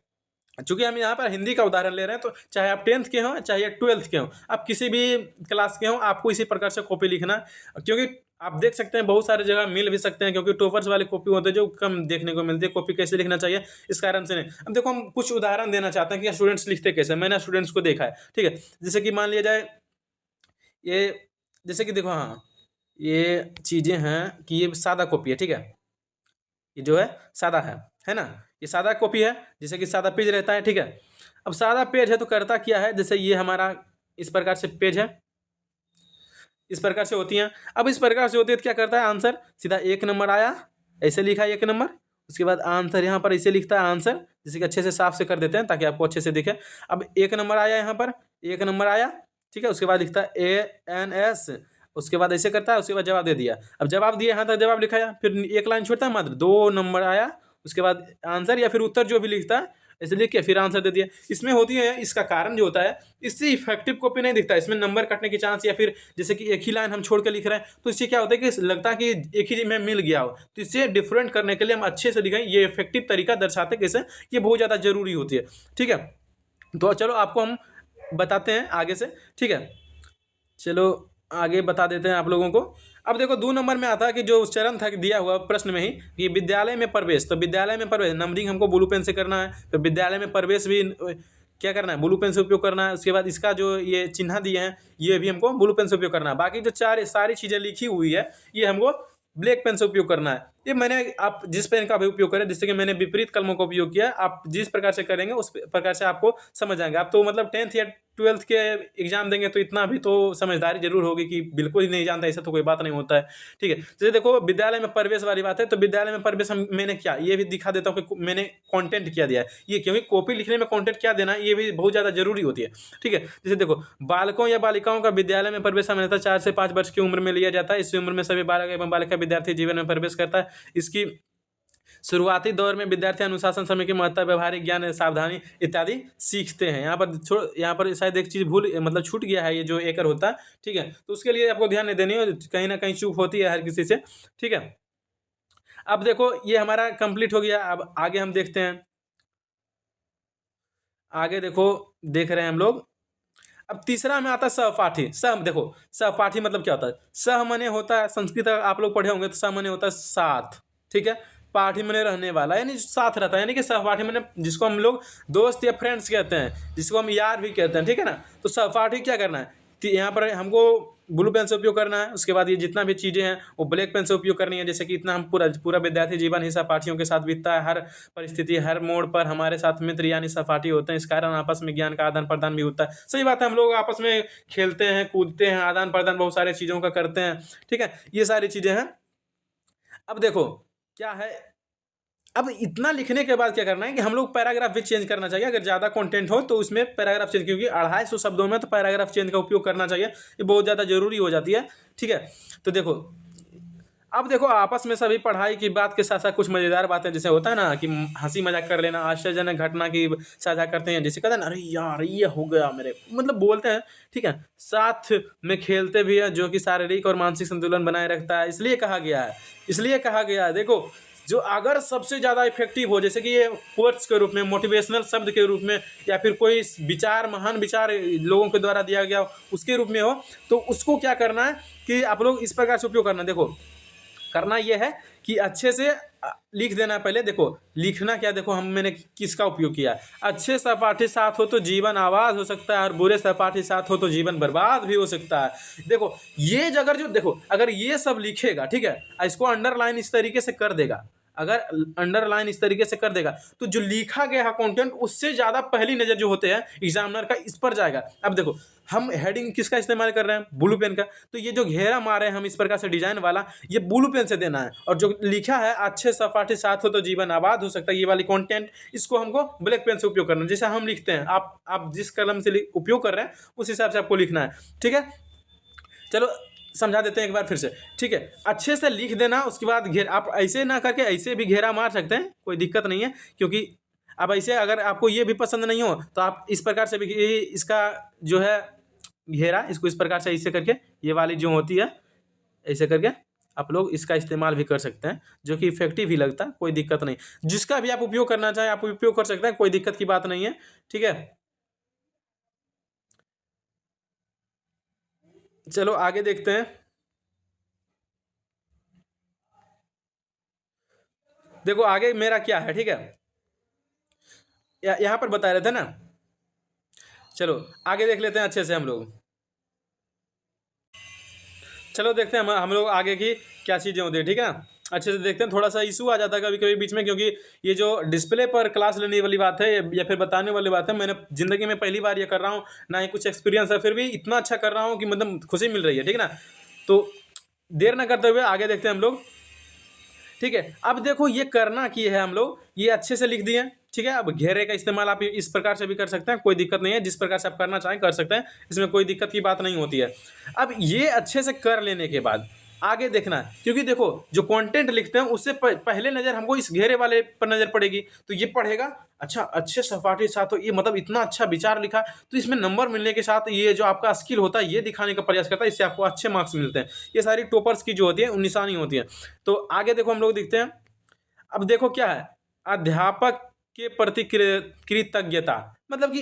चूंकि हम यहाँ पर हिंदी का उदाहरण ले रहे हैं, तो चाहे आप 10th के हों चाहे 12th के हों, आप किसी भी क्लास के हों, आपको इसी प्रकार से कॉपी लिखना। क्योंकि आप देख सकते हैं बहुत सारी जगह मिल भी सकते हैं, क्योंकि टॉपर्स वाली कॉपी होते हैं जो कम देखने को मिलती है। कॉपी कैसे लिखना चाहिए इस कारण से नहीं। अब देखो, हम कुछ उदाहरण देना चाहते हैं कि स्टूडेंट्स लिखते कैसे। मैंने स्टूडेंट्स को देखा है। ठीक है, जैसे कि मान लिया जाए ये, जैसे कि देखो, हाँ ये चीज़ें हैं कि ये सादा कॉपी है। ठीक है, ये जो है सादा है ना, ये सादा कॉपी है, जैसे कि सादा पेज रहता है। ठीक है, अब सादा पेज है तो करता क्या है, जैसे ये हमारा इस प्रकार से पेज है, इस प्रकार से होती हैं। अब इस प्रकार से होती है तो क्या करता है, आंसर सीधा 1 नंबर आया, ऐसे लिखा 1 नंबर। उसके बाद आंसर यहाँ पर ऐसे लिखता है आंसर, जैसे कि अच्छे से साफ से कर देते हैं ताकि आपको अच्छे से दिखे। अब 1 नंबर आया, यहाँ पर 1 नंबर आया। ठीक है, उसके बाद लिखता है ANS, उसके बाद ऐसे करता है, उसके बाद जवाब दे दिया। अब जवाब दिया, यहाँ तक जवाब लिखाया, फिर 1 लाइन छोड़ता है, मात्र 2 नंबर आया। उसके बाद आंसर या फिर उत्तर जो भी लिखता है ऐसे लिख के फिर आंसर दे दिया। इसमें होती है, इसका कारण जो होता है, इससे इफेक्टिव कॉपी नहीं दिखता, इसमें नंबर कटने की चांस, या फिर जैसे कि एक ही लाइन हम छोड़ के लिख रहे हैं तो इससे क्या होता है कि लगता है कि एक ही में मिल गया हो। तो इससे डिफरेंट करने के लिए हम अच्छे से लिखें, ये इफेक्टिव तरीका दर्शाते कैसे, ये बहुत ज़्यादा जरूरी होती है। ठीक है, तो चलो आपको हम बताते हैं आगे से। ठीक है, चलो आगे बता देते हैं आप लोगों को। अब देखो 2 नंबर में आता है कि जो चरण था कि दिया हुआ प्रश्न में ही कि विद्यालय में प्रवेश, तो विद्यालय में प्रवेश नंबरिंग हमको ब्लू पेन से करना है, तो विद्यालय में प्रवेश भी क्या करना है, ब्लू पेन से उपयोग करना है। उसके बाद इसका जो ये चिन्ह दिए हैं ये भी हमको ब्लू पेन से उपयोग करना है। बाकी जो सारी चीज़ें लिखी हुई है ये हमको ब्लैक पेन से उपयोग करना है। ये मैंने, आप जिस पेन का भी उपयोग करें, जैसे कि मैंने विपरीत कलमों का उपयोग किया, आप जिस प्रकार से करेंगे उस प्रकार से आपको समझ आएंगे। आप तो मतलब 10th या 12th के एग्जाम देंगे तो इतना भी तो समझदारी जरूर होगी कि बिल्कुल ही नहीं जानता, ऐसा तो कोई बात नहीं होता है। ठीक है, जैसे देखो विद्यालय में प्रवेश वाली बात है, तो विद्यालय में प्रवेश मैंने क्या, ये भी दिखा देता हूँ कि मैंने कंटेंट क्या दिया है। ये क्योंकि कॉपी लिखने में कंटेंट क्या देना है ये भी बहुत ज़्यादा जरूरी होती है। ठीक है, जैसे देखो, बालकों या बालिकाओं का विद्यालय में प्रवेश सामान्यतः 4 से 5 वर्ष की उम्र में लिया जाता है। इस उम्र में सभी बालक एवं बालिका विद्यार्थी जीवन में प्रवेश करता है। इसकी शुरुआती दौर में विद्यार्थी अनुशासन, समय की महत्ता, व्यवहारिक ज्ञान, सावधानी इत्यादि सीखते हैं। यहाँ पर शायद एक चीज़ भूल, मतलब छूट गया है, ये जो एकर होता है। ठीक है, तो उसके लिए आपको ध्यान नहीं देनी है, कहीं ना कहीं चूक होती है हर किसी से। ठीक है, अब देखो ये हमारा कंप्लीट हो गया। अब आगे हम देखते हैं, आगे देखो देख रहे हैं हम लोग। अब तीसरा में आता है सहपाठी। देखो सहपाठी मतलब क्या होता है, सह मने होता है, संस्कृत आप लोग पढ़े होंगे, तो सह मने होता है साथ। ठीक है, पाठी मने रहने वाला, यानी साथ रहता है, यानी कि सहपाठी मने जिसको हम लोग दोस्त या फ्रेंड्स कहते हैं, जिसको हम यार भी कहते हैं। ठीक है ना, तो सहपाठी क्या करना है, यहाँ पर हमको ब्लू पेन से उपयोग करना है। उसके बाद ये जितना भी चीज़ें हैं वो ब्लैक पेन से उपयोग करनी है। जैसे कि इतना हम पूरा विद्यार्थी जीवन ही सहपाठियों के साथ बीतता है, हर परिस्थिति हर मोड़ पर हमारे साथ मित्र यानी सहपाठी होते हैं। इस कारण आपस में ज्ञान का आदान प्रदान भी होता है। सही बात है, हम लोग आपस में खेलते हैं, कूदते हैं, आदान प्रदान बहुत सारी चीज़ों का करते हैं। ठीक है, ये सारी चीज़ें हैं। अब देखो क्या है, अब इतना लिखने के बाद क्या करना है कि हम लोग पैराग्राफ भी चेंज करना चाहिए। अगर ज़्यादा कंटेंट हो तो उसमें पैराग्राफ चेंज, क्योंकि 250 शब्दों में तो पैराग्राफ चेंज का उपयोग करना चाहिए, ये बहुत ज़्यादा जरूरी हो जाती है। ठीक है, तो देखो अब देखो आपस में सभी पढ़ाई की बात के साथ साथ कुछ मज़ेदार बातें, जैसे होता है ना कि हंसी मजाक कर लेना, आश्चर्यजनक घटना की साझा करते हैं, जैसे कहते हैं ना, अरे यार ये हो गया मेरे, मतलब बोलते हैं। ठीक है, साथ में खेलते भी है जो कि शारीरिक और मानसिक संतुलन बनाए रखता है, इसलिए कहा गया है। देखो जो अगर सबसे ज़्यादा इफेक्टिव हो, जैसे कि ये कोट्स के रूप में, मोटिवेशनल शब्द के रूप में, या फिर कोई विचार, महान विचार लोगों के द्वारा दिया गया उसके रूप में हो, तो उसको क्या करना है कि आप लोग इस प्रकार से उपयोग करना। देखो करना यह है कि अच्छे से लिख देना। पहले देखो लिखना क्या, देखो मैंने किसका उपयोग किया। अच्छे सहपाठी साथ हो तो जीवन आबाद हो सकता है, और बुरे सहपाठी साथ हो तो जीवन बर्बाद भी हो सकता है। देखो ये अगर ये सब लिखेगा, ठीक है, इसको अंडरलाइन इस तरीके से कर देगा, अगर अंडरलाइन इस तरीके से कर देगा तो जो लिखा गया है कंटेंट उससे ज़्यादा पहली नज़र जो होते हैं एग्जामिनर का इस पर जाएगा। अब देखो हम हेडिंग किसका इस्तेमाल कर रहे हैं, ब्लू पेन का, तो ये जो घेरा मारे हैं हम इस प्रकार से डिजाइन वाला, ये ब्लू पेन से देना है। और जो लिखा है अच्छे सपाटे साथ हो तो जीवन आबाद हो सकता है, ये वाली कंटेंट, इसको हमको ब्लैक पेन से उपयोग करना है। जैसे हम लिखते हैं, आप जिस कलम से उपयोग कर रहे हैं उस हिसाब से आपको लिखना है, ठीक है। चलो समझा देते हैं एक बार फिर से, ठीक है। अच्छे से लिख देना, उसके बाद आप ऐसे ना करके ऐसे भी घेरा मार सकते हैं, कोई दिक्कत नहीं है। क्योंकि अब ऐसे अगर आपको ये भी पसंद नहीं हो तो आप इस प्रकार से भी इसका जो है घेरा, इसको इस प्रकार से ऐसे करके, ये वाली जो होती है ऐसे करके आप लोग इसका इस्तेमाल भी कर सकते हैं, जो कि इफेक्टिव ही लगता है, कोई दिक्कत नहीं। जिसका भी आप उपयोग करना चाहें आप उपयोग कर सकते हैं, कोई दिक्कत की बात नहीं है, ठीक है। चलो आगे देखते हैं। देखो आगे मेरा क्या है, ठीक है। यहाँ पर बता रहे थे ना, चलो आगे देख लेते हैं अच्छे से हम लोग। चलो देखते हैं हम लोग आगे की क्या चीज़ें होती है, ठीक है ना। अच्छे से देखते हैं। थोड़ा सा इशू आ जाता है कभी कभी बीच में, क्योंकि ये जो डिस्प्ले पर क्लास लेने वाली बात है या फिर बताने वाली बात है, मैंने ज़िंदगी में पहली बार ये कर रहा हूँ, ना ही कुछ एक्सपीरियंस है, फिर भी इतना अच्छा कर रहा हूँ कि मतलब खुशी मिल रही है, ठीक है ना। तो देर ना करते हुए आगे देखते हैं हम लोग, ठीक है। अब देखो ये करना की है हम लोग, ये अच्छे से लिख दिए, ठीक है। अब घेरे का इस्तेमाल आप इस प्रकार से भी कर सकते हैं, कोई दिक्कत नहीं है, जिस प्रकार से आप करना चाहें कर सकते हैं, इसमें कोई दिक्कत की बात नहीं होती है। अब ये अच्छे से कर लेने के बाद आगे देखना है, क्योंकि देखो जो कंटेंट लिखते हैं उससे पहले नज़र हमको इस घेरे वाले पर नज़र पड़ेगी, तो ये पढ़ेगा अच्छा अच्छे सपाटे साथ हो, ये मतलब इतना अच्छा विचार लिखा, तो इसमें नंबर मिलने के साथ ये जो आपका स्किल होता है ये दिखाने का प्रयास करता है, इससे आपको अच्छे मार्क्स मिलते हैं। ये सारी टॉपर्स की जो होती है निशानी होती है। तो आगे देखो हम लोग दिखते हैं। अब देखो क्या है, अध्यापक के प्रति कृतज्ञता, मतलब कि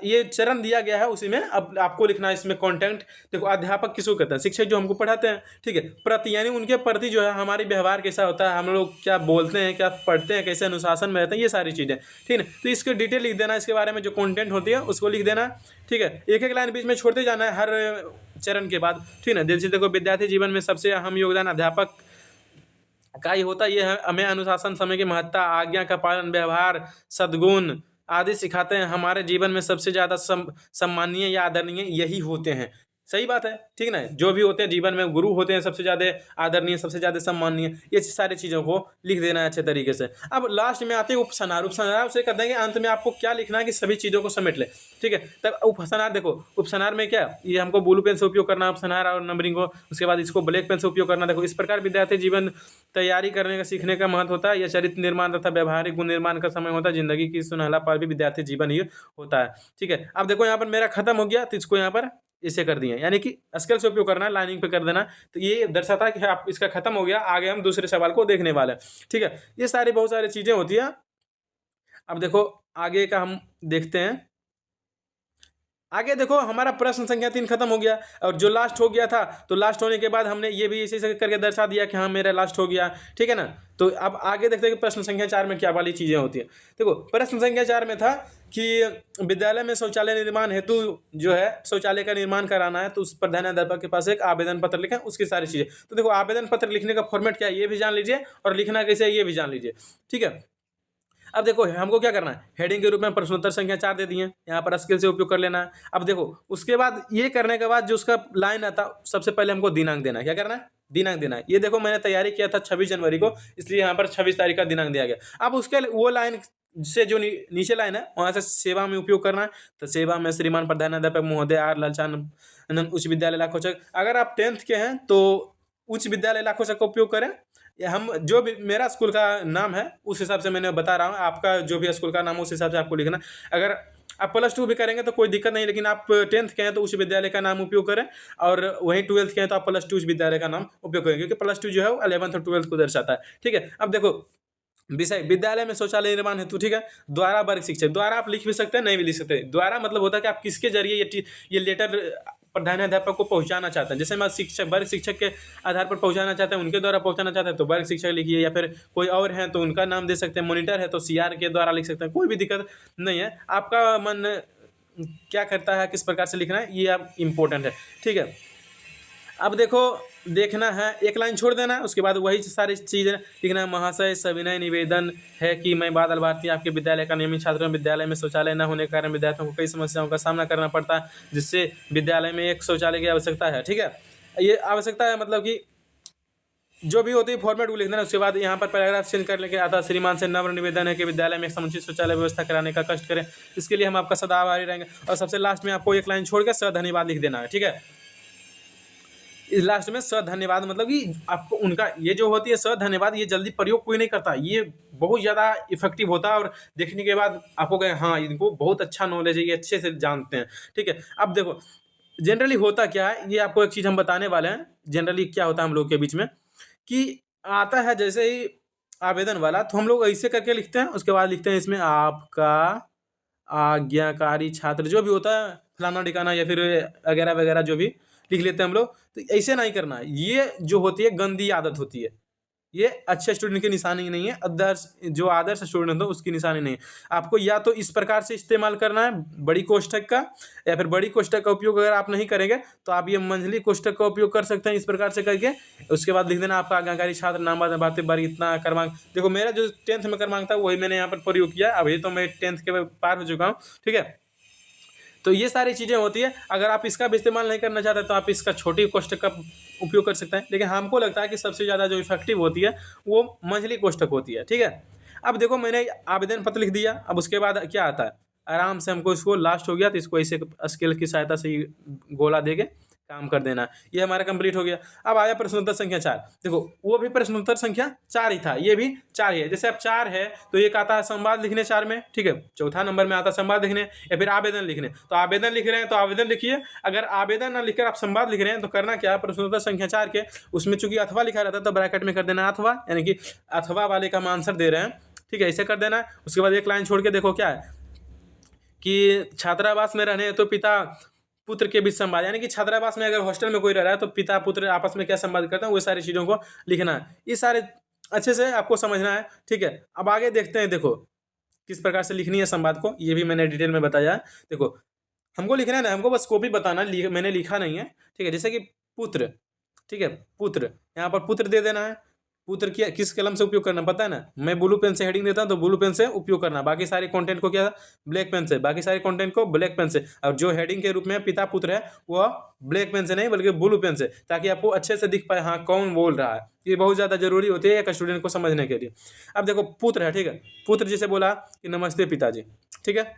ये चरण दिया गया है उसी में, अब आपको लिखना है इसमें कंटेंट। देखो अध्यापक किसको कहते हैं, शिक्षक जो हमको पढ़ाते हैं, ठीक है। प्रति यानी उनके प्रति जो है हमारी व्यवहार कैसा होता है, हम लोग क्या बोलते हैं, क्या पढ़ते हैं, कैसे अनुशासन में रहते हैं, ये सारी चीज़ें, ठीक है। तो इसको डिटेल लिख देना, इसके बारे में जो कंटेंट होती है उसको लिख देना, ठीक है। एक एक लाइन बीच में छोड़ते जाना है हर चरण के बाद, ठीक है ना। जैसे देखो विद्यार्थी जीवन में सबसे अहम योगदान अध्यापक का ही होता है, ये है हमें अनुशासन, समय की महत्ता, आज्ञा का पालन, व्यवहार, सद्गुण आदि सिखाते हैं। हमारे जीवन में सबसे ज़्यादा सम्मानीय या आदरणीय यही होते हैं। सही बात है, ठीक ना। जो भी होते हैं जीवन में गुरु होते हैं सबसे ज़्यादा आदरणीय, सबसे ज़्यादा सम्मानीय, ये सारी चीज़ों को लिख देना है अच्छे तरीके से। अब लास्ट में आते हैं उपसनार। उपसनार उसे कहते हैं कि अंत में आपको क्या लिखना है कि सभी चीज़ों को समेट ले, ठीक है। तब उपसनार देखो, उपसनार में क्या, ये हमको ब्लू पेन से उपयोग करना है उपसनार और नंबरिंग को, उसके बाद इसको ब्लैक पेन से उपयोग करना। देखो इस प्रकार विद्यार्थी जीवन तैयारी करने का, सीखने का महत्व होता है। यह चरित्र निर्माण तथा व्यवहारिक गुण निर्माण का समय होता है। जिंदगी की सुनहला पल भी विद्यार्थी जीवन ही होता है, ठीक है। अब देखो यहाँ पर मेरा खत्म हो गया, तो इसको यहाँ पर इसे कर दिए, यानी कि स्केल से उपयोग करना है, लाइनिंग पे कर देना। तो ये दर्शाता है कि आप इसका खत्म हो गया, आगे हम दूसरे सवाल को देखने वाले हैं, ठीक है। ये सारी बहुत सारी चीजें होती है। अब देखो आगे का हम देखते हैं। आगे देखो हमारा प्रश्न संख्या 3 खत्म हो गया, और जो लास्ट हो गया था, तो लास्ट होने के बाद हमने ये भी इसी से करके दर्शा दिया कि हाँ मेरा लास्ट हो गया, ठीक है ना। तो अब आगे देखते हैं कि प्रश्न संख्या 4 में क्या वाली चीज़ें होती हैं। देखो प्रश्न संख्या 4 में था कि विद्यालय में शौचालय निर्माण हेतु जो है शौचालय का निर्माण कराना है, तो उस प्रधानाध्यापक के पास एक आवेदन पत्र लिखें, उसकी सारी चीज़ें। तो देखो आवेदन पत्र लिखने का फॉर्मेट क्या है ये भी जान लीजिए, और लिखना कैसे है ये भी जान लीजिए, ठीक है। अब देखो हमको क्या करना है, हेडिंग के रूप में प्रश्नोत्तर संख्या 4 दे दिए, यहाँ पर स्केल से उपयोग कर लेना है। अब देखो उसके बाद ये करने के बाद जो उसका लाइन आता, सबसे पहले हमको दिनांक देना है। क्या करना है, दिनांक देना है। ये देखो मैंने तैयारी किया था 26 जनवरी को, इसलिए यहाँ पर 26 तारीख का दिनांक दिया गया। अब उसके वो लाइन से जो नीचे लाइन है वहाँ से सेवा में उपयोग करना है। तो सेवा में श्रीमान प्रधानाध्यापक महोदय आर लालचंद उच्च विद्यालय लाखोचक। अगर आप 10th के हैं तो उच्च विद्यालय लाखोचक का उपयोग करें। हम जो भी मेरा स्कूल का नाम है उस हिसाब से मैंने बता रहा हूँ, आपका जो भी स्कूल का नाम है उस हिसाब से आपको लिखना। अगर आप +2 भी करेंगे तो कोई दिक्कत नहीं, लेकिन आप 10th के हैं तो उच्च विद्यालय का नाम उपयोग करें, और वहीं 12th के हैं तो आप +2 उच्च विद्यालय का नाम उपयोग करें, क्योंकि +2 जो है वो 11th और 12th को दर्शाता है, ठीक है। अब देखो विषय विद्यालय में शौचालय निर्माण हेतु, ठीक है। द्वारा वर्ग शिक्षक, द्वारा आप लिख भी सकते हैं, नहीं भी लिख सकते। द्वारा मतलब होता है कि आप किसके जरिए ये लेटर प्रधानाध्यापक को पहुंचाना चाहते हैं। जैसे मैं शिक्षक वर्ग शिक्षक के आधार पर पहुंचाना चाहते हैं, उनके द्वारा पहुंचाना चाहते हैं तो वर्ग शिक्षक लिखिए, या फिर कोई और हैं तो उनका नाम दे सकते हैं। मॉनिटर है तो CR के द्वारा लिख सकते हैं, कोई भी दिक्कत नहीं है। आपका मन क्या करता है किस प्रकार से लिखना है ये आप इम्पोर्टेंट है, ठीक है। अब देखो देखना है, एक लाइन छोड़ देना है, उसके बाद वही सारी चीज़ें लिखना है। महाशय सविनय निवेदन है कि मैं बादल भारती आपके विद्यालय का नियमित छात्र हूं। विद्यालय में शौचालय न होने के कारण विद्यार्थियों को कई समस्याओं का सामना करना पड़ता है, जिससे विद्यालय में एक शौचालय की आवश्यकता है। ठीक है, ये आवश्यकता है मतलब कि जो भी होती है फॉर्मेट को लिख देना। उसके बाद यहाँ पर पैराग्राफ चेंज कर लेके आता, श्रीमान से नम्र निवेदन है कि विद्यालय में एक समुचित शौचालय व्यवस्था कराने का कष्ट करें, इसके लिए हम आपका सदा आभारी रहेंगे। और सबसे लास्ट में आपको एक लाइन छोड़ के सधन्यवाद लिख देना है। ठीक है, इस लास्ट में सधन्यवाद मतलब कि आपको उनका ये जो होती है सधन्यवाद, ये जल्दी प्रयोग कोई नहीं करता, ये बहुत ज़्यादा इफेक्टिव होता है। और देखने के बाद आपको कहे हाँ इनको बहुत अच्छा नॉलेज है, ये अच्छे से जानते हैं। ठीक है, अब देखो जनरली होता क्या है, ये आपको एक चीज़ हम बताने वाले हैं। जनरली क्या होता है हम लोग के बीच में कि आता है जैसे ही आवेदन वाला, तो हम लोग ऐसे करके लिखते हैं, उसके बाद लिखते हैं इसमें आपका आज्ञाकारी छात्र, जो भी होता है फलाना ठिकाना या फिर वगैरह वगैरह जो भी लिख लेते हैं हम लोग। तो ऐसे नहीं करना है, ये जो होती है गंदी आदत होती है, ये अच्छे स्टूडेंट की निशानी नहीं है, आदर्श जो आदर्श स्टूडेंट हो उसकी निशानी नहीं है। आपको या तो इस प्रकार से इस्तेमाल करना है बड़ी कोष्ठक का, या फिर बड़ी कोष्ठक का उपयोग अगर आप नहीं करेंगे तो आप ये मंझली कोष्ठक का उपयोग कर सकते हैं इस प्रकार से करके। उसके बाद लिख देना आपका आज्ञाकारी छात्र नाम बातें बार इतना क्रमांक। देखो मेरा जो 10th में क्रमांक था वही मैंने यहाँ पर प्रयोग किया, अभी तो मैं 10th के पार हो चुका हूँ। ठीक है, तो ये सारी चीज़ें होती है। अगर आप इसका भी इस्तेमाल नहीं करना चाहते तो आप इसका छोटी कोष्ठक का उपयोग कर सकते हैं, लेकिन हमको लगता है कि सबसे ज़्यादा जो इफेक्टिव होती है वो मंझली कोष्ठक होती है। ठीक है, अब देखो मैंने आवेदन पत्र लिख दिया, अब उसके बाद क्या आता है, आराम से हमको इसको लास्ट हो गया तो इसको ऐसे स्केल की सहायता से गोला देके काम कर देना। ये हमारा कंप्लीट हो गया। अब आया प्रश्नोत्तर संख्या 4। देखो वो भी प्रश्नोत्तर संख्या 4 ही था, ये भी 4 ही है। जैसे अब 4 है तो एक आता है संवाद लिखने 4 में। ठीक है, चौथा नंबर में आता है संवाद लिखने या फिर आवेदन लिखने। तो आवेदन लिख रहे हैं तो आवेदन लिखिए, अगर आवेदन ना लिखकर आप संवाद लिख रहे हैं तो करना क्या है, प्रश्नोत्तर संख्या 4 के उसमें चूंकि अथवा लिखा रहता है तो ब्रैकेट में कर देना अथवा, यानी कि अथवा वाले का हम आंसर दे रहे हैं। ठीक है, ऐसे कर देना है। उसके बाद एक लाइन छोड़ के देखो क्या है कि छात्रावास में रहने तो पिता पुत्र के बीच संवाद, यानी कि छात्रावास में अगर हॉस्टल में कोई रह रहा है तो पिता पुत्र आपस में क्या संवाद करते हैं वो सारी चीज़ों को लिखना है। ये सारे अच्छे से आपको समझना है। ठीक है, अब आगे देखते हैं, देखो किस प्रकार से लिखनी है संवाद को, ये भी मैंने डिटेल में बताया है। देखो हमको लिखना है ना, हमको बस कॉपी बताना, मैंने लिखा नहीं है। ठीक है, जैसे कि पुत्र, ठीक है पुत्र, यहाँ पर पुत्र दे देना है। पुत्र की किस कलम से उपयोग करना पता है ना, मैं ब्लू पेन से हेडिंग देता हूँ तो ब्लू पेन से उपयोग करना, बाकी सारे कंटेंट को क्या ब्लैक पेन से, बाकी सारे कंटेंट को ब्लैक पेन से। और जो हेडिंग के रूप में पिता पुत्र है वो ब्लैक पेन से नहीं बल्कि ब्लू पेन से, ताकि आपको अच्छे से दिख पाए हाँ कौन बोल रहा है। ये बहुत ज़्यादा जरूरी होती है एक स्टूडेंट को समझने के लिए। अब देखो पुत्र है, ठीक है, पुत्र जैसे बोला कि नमस्ते पिताजी। ठीक है,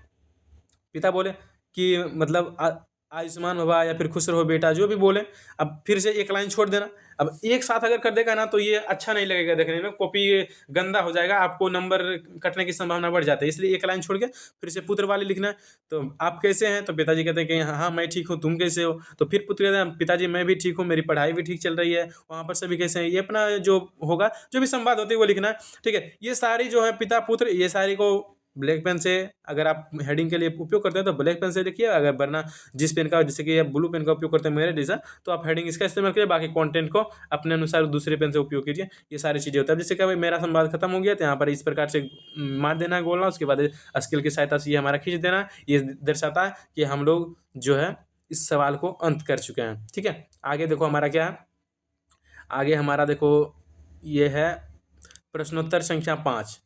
पिता बोले कि मतलब आयुष्मान भवा या फिर खुश रहो बेटा, जो भी बोले। अब फिर से एक लाइन छोड़ देना। अब एक साथ अगर कर देगा ना तो ये अच्छा नहीं लगेगा देखने में, कॉपी गंदा हो जाएगा, आपको नंबर कटने की संभावना बढ़ जाती है। इसलिए एक लाइन छोड़ के फिर से पुत्र वाले लिखना है। तो आप कैसे हैं, तो पिताजी कहते हैं कि हाँ मैं ठीक हूँ, तुम कैसे हो। तो फिर पुत्र कहते हैं पिताजी मैं भी ठीक हूँ, मेरी पढ़ाई भी ठीक चल रही है, वहाँ पर सभी कैसे हैं। ये अपना जो होगा जो भी संवाद होती है वो लिखना है। ठीक है, ये सारी जो है पिता पुत्र, ये सारी को ब्लैक पेन से अगर आप हेडिंग के लिए उपयोग करते हैं तो ब्लैक पेन से लिखिए, अगर वरना जिस पेन का जैसे कि आप ब्लू पेन का उपयोग करते हैं मेरे जैसा, तो आप हेडिंग इसका इस्तेमाल करिए, बाकी कंटेंट को अपने अनुसार दूसरे पेन से उपयोग कीजिए। ये सारी चीज़ें होता है। जैसे कि भाई मेरा संवाद खत्म हो गया तो यहाँ पर इस प्रकार से मार देना है गोलना, उसके बाद स्केल की सहायता से ये हमारा खींच देना। ये दर्शाता है कि हम लोग जो है इस सवाल को अंत कर चुके हैं। ठीक है, आगे देखो हमारा क्या है, आगे हमारा देखो ये है प्रश्नोत्तर संख्या 5।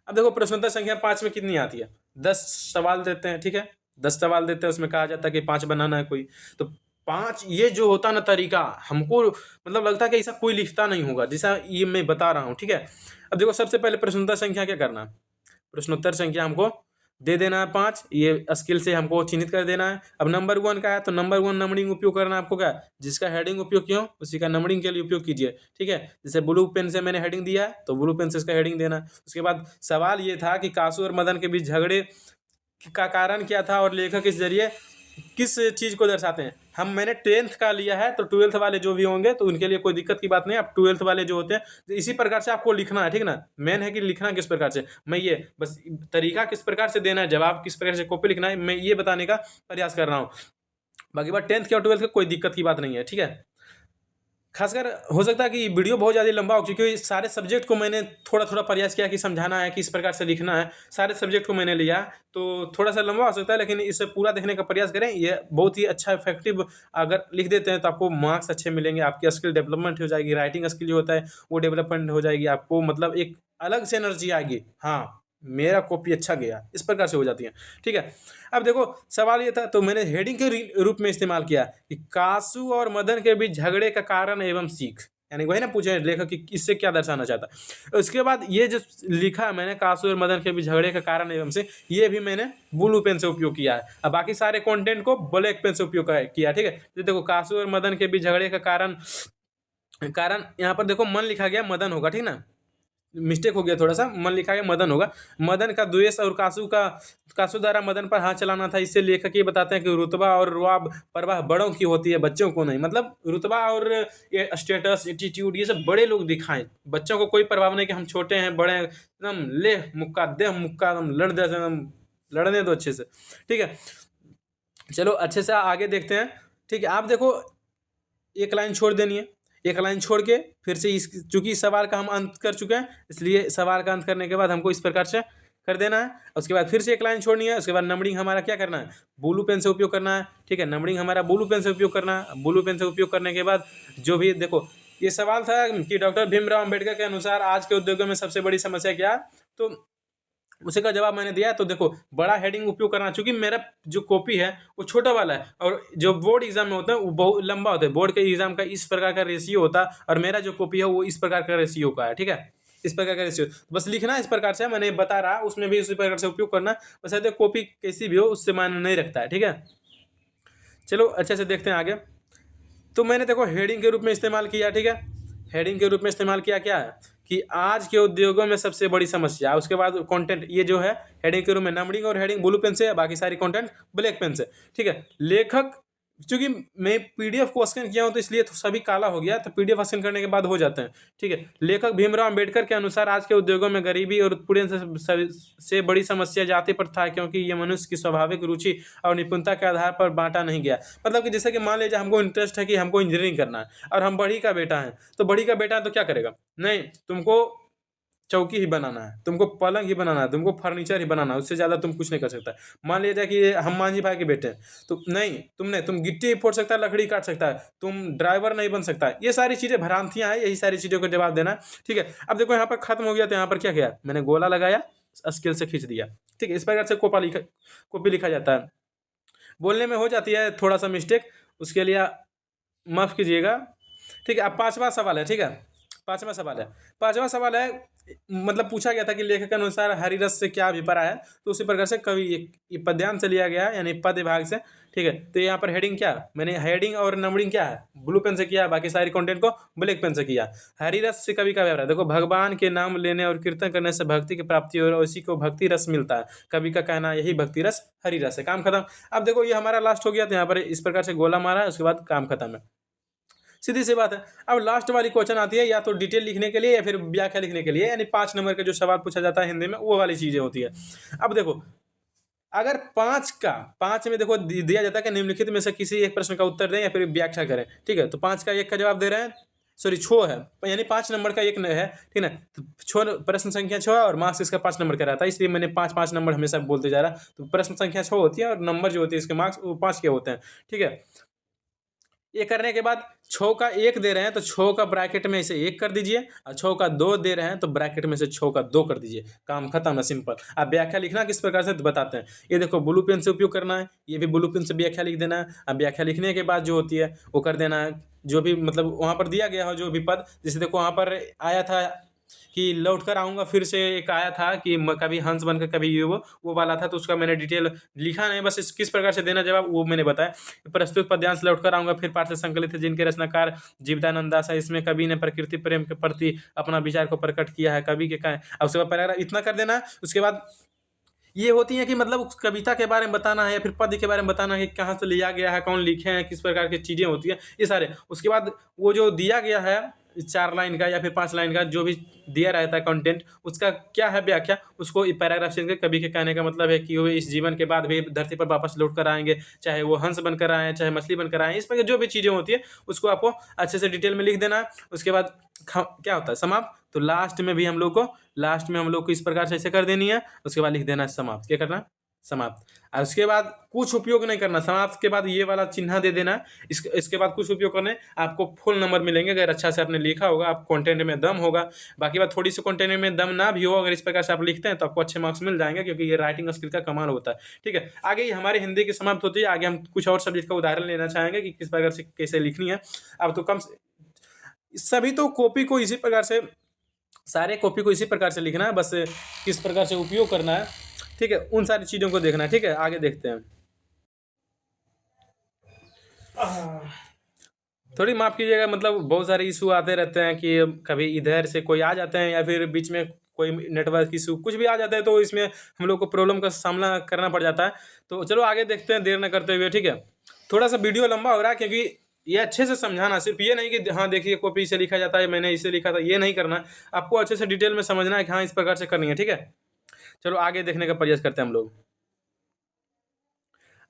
अब देखो प्रश्नोत्तर संख्या 5 में कितनी आती है, 10 सवाल देते हैं। ठीक है, 10 सवाल देते हैं, उसमें कहा जाता है कि 5 बनाना है कोई। तो 5 ये जो होता ना तरीका, हमको मतलब लगता है कि ऐसा कोई लिखता नहीं होगा जैसा ये मैं बता रहा हूँ। ठीक है, अब देखो सबसे पहले प्रश्नोत्तर संख्या क्या करना है, प्रश्नोत्तर संख्या हमको दे देना है 5, ये स्किल से हमको चिन्हित कर देना है। अब नंबर 1 का है तो नंबर 1 नंबरिंग उपयोग करना है आपको, क्या जिसका हेडिंग उपयोग किया उसी का नंबरिंग के लिए उपयोग कीजिए। ठीक है, जैसे ब्लू पेन से मैंने हेडिंग दिया है तो ब्लू पेन से इसका हेडिंग देना। उसके बाद सवाल ये था कि कासू और मदन के बीच झगड़े का कारण क्या था और लेखक इस जरिए किस चीज़ को दर्शाते हैं। मैंने 10th का लिया है तो 12th वाले जो भी होंगे तो उनके लिए कोई दिक्कत की बात नहीं। अब 12th वाले जो होते हैं तो इसी प्रकार से आपको लिखना है। ठीक ना, मेन है कि लिखना किस प्रकार से, मैं ये बस तरीका किस प्रकार से देना है, जवाब किस प्रकार से कॉपी लिखना है, मैं ये बताने का प्रयास कर रहा हूँ। बाकी बात 10th के और 12th का कोई दिक्कत की बात नहीं है। ठीक है, खासकर हो सकता है कि वीडियो बहुत ज़्यादा लंबा हो, क्योंकि सारे सब्जेक्ट को मैंने थोड़ा थोड़ा प्रयास किया कि समझाना है कि इस प्रकार से लिखना है। सारे सब्जेक्ट को मैंने लिया, तो थोड़ा सा लंबा हो सकता है, लेकिन इसे पूरा देखने का प्रयास करें। ये बहुत ही अच्छा इफेक्टिव अगर लिख देते हैं तो आपको मार्क्स अच्छे मिलेंगे, आपकी स्किल डेवलपमेंट हो जाएगी, राइटिंग स्किल जो होता है वो डेवलपमेंट हो जाएगी, आपको मतलब एक अलग से एनर्जी आएगी। हाँ, मेरा कॉपी अच्छा गया, इस प्रकार से हो जाती है। ठीक है, अब देखो सवाल ये था, तो मैंने हेडिंग के रूप में इस्तेमाल किया कि कासू और मदन के बीच झगड़े का कारण एवं सीख, यानी वही ना पूछे लेखक कि इससे क्या दर्शाना चाहता है। उसके बाद ये जो लिखा है मैंने, कासू और मदन के बीच झगड़े का कारण एवं से, ये भी मैंने ब्लू पेन से उपयोग किया है। अब बाकी सारे कंटेंट को ब्लैक पेन से उपयोग किया। ठीक है, तो देखो कासू और मदन के बीच झगड़े का कारण, कारण यहाँ पर देखो मन लिखा गया, मदन होगा, ठीक ना, मिस्टेक हो गया थोड़ा सा, मन लिखा गया मदन होगा। मदन का द्वेष और कासू द्वारा मदन पर हाथ चलाना था। इससे लेखक ये बताते हैं कि रुतबा और रुआब परवाह बड़ों की होती है, बच्चों को नहीं। मतलब रुतबा और ये स्टेटस, एटीट्यूड, ये सब बड़े लोग दिखाएं, बच्चों को कोई प्रभाव नहीं कि हम छोटे हैं बड़े हैं, एकदम ले मुक्का दे मुक्का, एकदम लड़ दे, एकदम लड़ने दो अच्छे से। ठीक है, चलो अच्छे से आगे देखते हैं। ठीक है, आप देखो एक लाइन छोड़ देनी है, एक लाइन छोड़ के फिर से इस, चूंकि इस सवाल का हम अंत कर चुके हैं, इसलिए सवाल का अंत करने के बाद हमको इस प्रकार से कर देना है। उसके बाद फिर से एक लाइन छोड़नी है, उसके बाद नंबरिंग हमारा क्या करना है, ब्लू पेन से उपयोग करना है। ठीक है, नंबरिंग हमारा ब्लू पेन से उपयोग करना है। ब्लू पेन से उपयोग करने के बाद जो भी देखो, ये सवाल था कि डॉक्टर भीमराव अम्बेडकर के अनुसार आज के उद्योगों में सबसे बड़ी समस्या क्या, तो उसी का जवाब मैंने दिया। तो देखो बड़ा हेडिंग उपयोग करना, चूंकि मेरा जो कॉपी है वो छोटा वाला है, और जो बोर्ड एग्जाम में होता है वो बहुत लंबा होता है। बोर्ड के एग्जाम का इस प्रकार का रेशियो होता है, और मेरा जो कॉपी है वो इस प्रकार का रेशियो का है। ठीक है, इस प्रकार का रेशियो, बस लिखना इस प्रकार से, मैंने बता रहा उसमें भी इसी प्रकार से उपयोग करना। बस कॉपी कैसी भी हो उससे मायने नहीं रखता है। ठीक है, चलो अच्छे से देखते हैं आगे। तो मैंने देखो हेडिंग के रूप में इस्तेमाल किया। ठीक है, हेडिंग के रूप में इस्तेमाल किया क्या है कि आज के उद्योगों में सबसे बड़ी समस्या। उसके बाद कंटेंट ये जो है हेडिंग के रूप में नंबरिंग और हेडिंग ब्लू पेन से, बाकी सारी कंटेंट ब्लैक पेन से। ठीक है, लेखक, चूंकि मैं पीडीएफ को स्कैन किया हूं तो इसलिए तो सभी काला हो गया, तो पीडीएफ स्कैन करने के बाद हो जाते हैं। ठीक है, लेखक भीमराव अम्बेडकर के अनुसार आज के उद्योगों में गरीबी और उत्पीड़न से बड़ी समस्या जाति प्रथा है, क्योंकि ये मनुष्य की स्वाभाविक रुचि और निपुणता के आधार पर बांटा नहीं गया। मतलब कि जैसे कि मान लीजिए हमको इंटरेस्ट है कि हमको इंजीनियरिंग करना है, और हम बड़ी का बेटा है, तो बड़ी का बेटा है तो क्या करेगा, नहीं तुमको चौकी ही बनाना है, तुमको पलंग ही बनाना है, तुमको फर्नीचर ही बनाना है, उससे ज़्यादा तुम कुछ नहीं कर सकता। मान लिया जाए कि हम मांझी भाई के बेटे हैं, तो नहीं तुम गिट्टी फोड़ सकता है, लकड़ी काट सकता है, तुम ड्राइवर नहीं बन सकता है। ये सारी चीज़ें भ्रांतियाँ हैं, यही सारी चीज़ों का जवाब देना है। ठीक है, अब देखो यहाँ पर खत्म हो गया, तो यहाँ पर क्या किया मैंने, गोला लगाया, स्केल से खींच दिया। ठीक है, इस प्रकार से कॉपी लिखा जाता है। बोलने में हो जाती है थोड़ा सा मिस्टेक, उसके लिए माफ़ कीजिएगा। ठीक है, अब पाँचवा सवाल है। ठीक है, पाँचवा सवाल है, मतलब पूछा गया था कि लेखक के अनुसार हरि रस से क्या अभिप्राय है, तो उसी प्रकार से कवि ये पद्यांश से लिया गया है, यानी पद विभाग से। ठीक है, तो यहाँ पर हेडिंग क्या, मैंने हेडिंग और नंबरिंग क्या है, ब्लू पेन से किया, बाकी सारी कंटेंट को ब्लैक पेन से किया। हरि रस से कवि का अभिप्राय, देखो भगवान के नाम लेने और कीर्तन करने से भक्ति की प्राप्ति और उसी को भक्ति रस मिलता है। कवि का कहना यही भक्ति रस हरि रस है। काम खत्म। अब देखो ये हमारा लास्ट हो गया, तो यहाँ पर इस प्रकार से गोला मारा है, उसके बाद काम खत्म है, सीधी सी बात है। अब लास्ट वाली क्वेश्चन आती है, या तो डिटेल लिखने के लिए या फिर व्याख्या लिखने के लिए, यानी 5 नंबर का जो सवाल पूछा जाता है हिंदी में, वो वाली चीजें होती है। अब देखो अगर 5 में देखो दिया जाता है कि निम्नलिखित में से किसी एक प्रश्न का उत्तर दें या फिर व्याख्या करें। ठीक है, तो 5 का एक का जवाब दे रहे हैं, सॉरी 6 है, यानी 5 नंबर का एक है। ठीक है, तो 6 प्रश्न संख्या 6 और मार्क्स इसका 5 नंबर का रहता है, इसलिए मैंने 5 नंबर हमेशा बोलते जा रहा। तो प्रश्न संख्या 6 होती है और नंबर जो होती है इसके मार्क्स वो 5 के होते हैं। ठीक है, ये करने के बाद 6 का 1 दे रहे हैं तो 6 का ब्रैकेट में इसे 1 कर दीजिए, और 6 का 2 दे रहे हैं तो ब्रैकेट में से 6 का 2 कर दीजिए। काम खत्म है, सिंपल। अब व्याख्या लिखना किस प्रकार से बताते हैं। ये देखो ब्लू पेन से उपयोग करना है, ये भी ब्लू पेन से व्याख्या लिख देना है। अब व्याख्या लिखने के बाद जो होती है वो कर देना है, जो भी मतलब वहाँ पर दिया गया हो जो भी पद, जैसे देखो वहाँ पर आया था कि लौट कर आऊँगा, फिर से एक आया था कि कभी हंस बनकर कभी ये वो वाला था, तो उसका मैंने डिटेल लिखा नहीं, बस किस प्रकार से देना जवाब वो मैंने बताया। प्रस्तुत पद्यांश लौट कर आऊँगा फिर पाठ से संकलित है, जिनके रचनाकार जीवदानंद दास है। इसमें कवि ने प्रकृति प्रेम के प्रति अपना विचार को प्रकट किया है। कवि के उसके बाद पैराग्राफ इतना कर देना है। उसके बाद ये होती है कि मतलब उस कविता के बारे में बताना है या फिर पद्य के बारे में बताना है कि कहाँ से लिया गया है, कौन लिखे हैं, किस प्रकार की चीज़ें होती है, ये सारे। उसके बाद वो जो दिया गया है 4 लाइन का या फिर 5 लाइन का जो भी दिया रहता है कंटेंट, उसका क्या है व्याख्या, उसको पैराग्राफ से कवि के कहने का मतलब है कि वो इस जीवन के बाद भी धरती पर वापस लौट कर आएंगे, चाहे वो हंस बनकर आए, चाहे मछली बनकर आए, इस पर जो भी चीज़ें होती है उसको आपको अच्छे से डिटेल में लिख देना है। उसके बाद क्या होता है समाप्त। तो लास्ट में हम लोग को इस प्रकार से ऐसे कर देनी है। उसके बाद लिख देना है समाप्त। क्या करना है? समाप्त। और उसके बाद कुछ उपयोग नहीं करना। समाप्त के बाद ये वाला चिन्ह दे देना है। इसके बाद कुछ उपयोग करने, आपको फुल नंबर मिलेंगे अगर अच्छा से आपने लिखा होगा, आप कंटेंट में दम होगा। बाकी बात थोड़ी सी कंटेंट में दम ना भी हो, अगर इस प्रकार से आप लिखते हैं तो आपको अच्छे मार्क्स मिल जाएंगे, क्योंकि ये राइटिंग स्किल का कमाल होता है। ठीक है, आगे ये हमारी हिंदी की समाप्त होती है। आगे हम कुछ और सब्जेक्ट का उदाहरण लेना चाहेंगे कि किस प्रकार से कैसे लिखनी है। अब तो सभी तो कॉपी को इसी प्रकार से, सारे कॉपी को इसी प्रकार से लिखना है, बस किस प्रकार से उपयोग करना है, ठीक है, उन सारी चीज़ों को देखना है। ठीक है, आगे देखते हैं। थोड़ी माफ़ कीजिएगा, मतलब बहुत सारे इशू आते रहते हैं कि कभी इधर से कोई आ जाते हैं या फिर बीच में कोई नेटवर्क इशू कुछ भी आ जाता है, तो इसमें हम लोग को प्रॉब्लम का सामना करना पड़ जाता है। तो चलो आगे देखते हैं देर न करते हुए। ठीक है, थोड़ा सा वीडियो लंबा हो रहा है, क्योंकि ये अच्छे से समझाना, सिर्फ ये नहीं कि हाँ देखिए कॉपी से लिखा जाता है, मैंने इसे लिखा था, ये नहीं करना। आपको अच्छे से डिटेल में समझना है कि हाँ इस प्रकार से करनी है। ठीक है, चलो आगे देखने का प्रयास करते हैं हम लोग।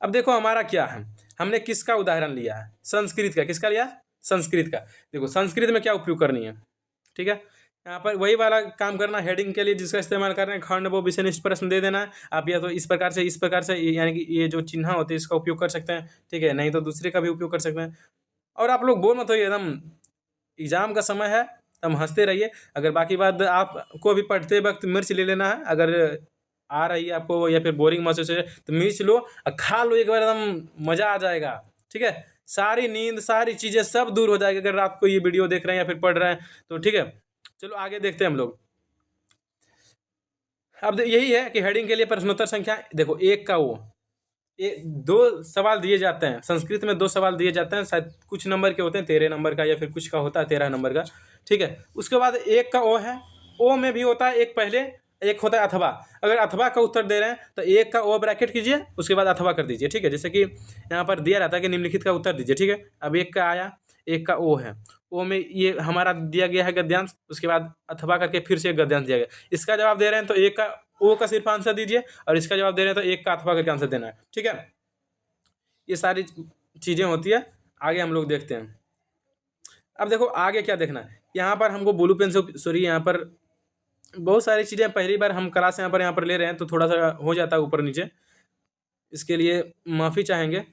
अब देखो हमारा क्या है, हमने किसका उदाहरण लिया है? संस्कृत का। किसका लिया? संस्कृत का। देखो संस्कृत में क्या उपयोग करनी है। ठीक है, यहाँ पर वही वाला काम करना, हेडिंग के लिए जिसका इस्तेमाल कर रहे हैं खंड वो विषयनिष्ठ प्रश्न दे देना है। आप या तो इस प्रकार से यानी कि ये जो चिन्ह होते हैं इसका उपयोग कर सकते हैं। ठीक है, नहीं तो दूसरे का भी उपयोग कर सकते हैं। और आप लोग बोल मत होइए, एकदम एग्जाम का समय है, हम हंसते रहिए। अगर बाकी बात आपको भी पढ़ते वक्त मिर्च ले लेना है, अगर आ रही है आपको या फिर बोरिंग महसूस है तो मिर्च लो और खा लो एक बार, एकदम मज़ा आ जाएगा। ठीक है, सारी नींद सारी चीज़ें सब दूर हो जाएगी अगर रात को ये वीडियो देख रहे हैं या फिर पढ़ रहे हैं तो। ठीक है, चलो आगे देखते हैं हम लोग। अब यही है कि हेडिंग के लिए प्रश्नोत्तर संख्या, देखो एक का वो दो सवाल दिए जाते हैं। संस्कृत में 2 सवाल दिए जाते हैं, शायद कुछ नंबर के होते हैं, 13 नंबर का या फिर कुछ का होता है 13 नंबर का। ठीक है, उसके बाद एक का ओ है, ओ में भी होता है एक पहले, एक होता है अथवा। अगर अथवा का उत्तर दे रहे हैं तो एक का ओ ब्रैकेट कीजिए, उसके बाद अथवा कर दीजिए। ठीक है, जैसे कि यहाँ पर दिया रहता है कि निम्नलिखित का उत्तर दीजिए। ठीक है, अब एक का आया, एक का ओ है, ओ में ये हमारा दिया गया है गद्यांश, उसके बाद अथवा करके फिर से एक गद्यांश दिया गया। इसका जवाब दे रहे हैं तो एक का ओ का सिर्फ आंसर दीजिए, और इसका जवाब दे रहे हैं तो एक का अथवा करके आंसर देना है। ठीक है, ये सारी चीज़ें होती है। आगे हम लोग देखते हैं। अब देखो आगे क्या देखना है, यहाँ पर हमको ब्लू पेन से, सॉरी यहाँ पर बहुत सारी चीज़ें पहली बार हम क्लास यहाँ पर ले रहे हैं तो थोड़ा सा हो जाता है ऊपर नीचे, इसके लिए माफ़ी चाहेंगे।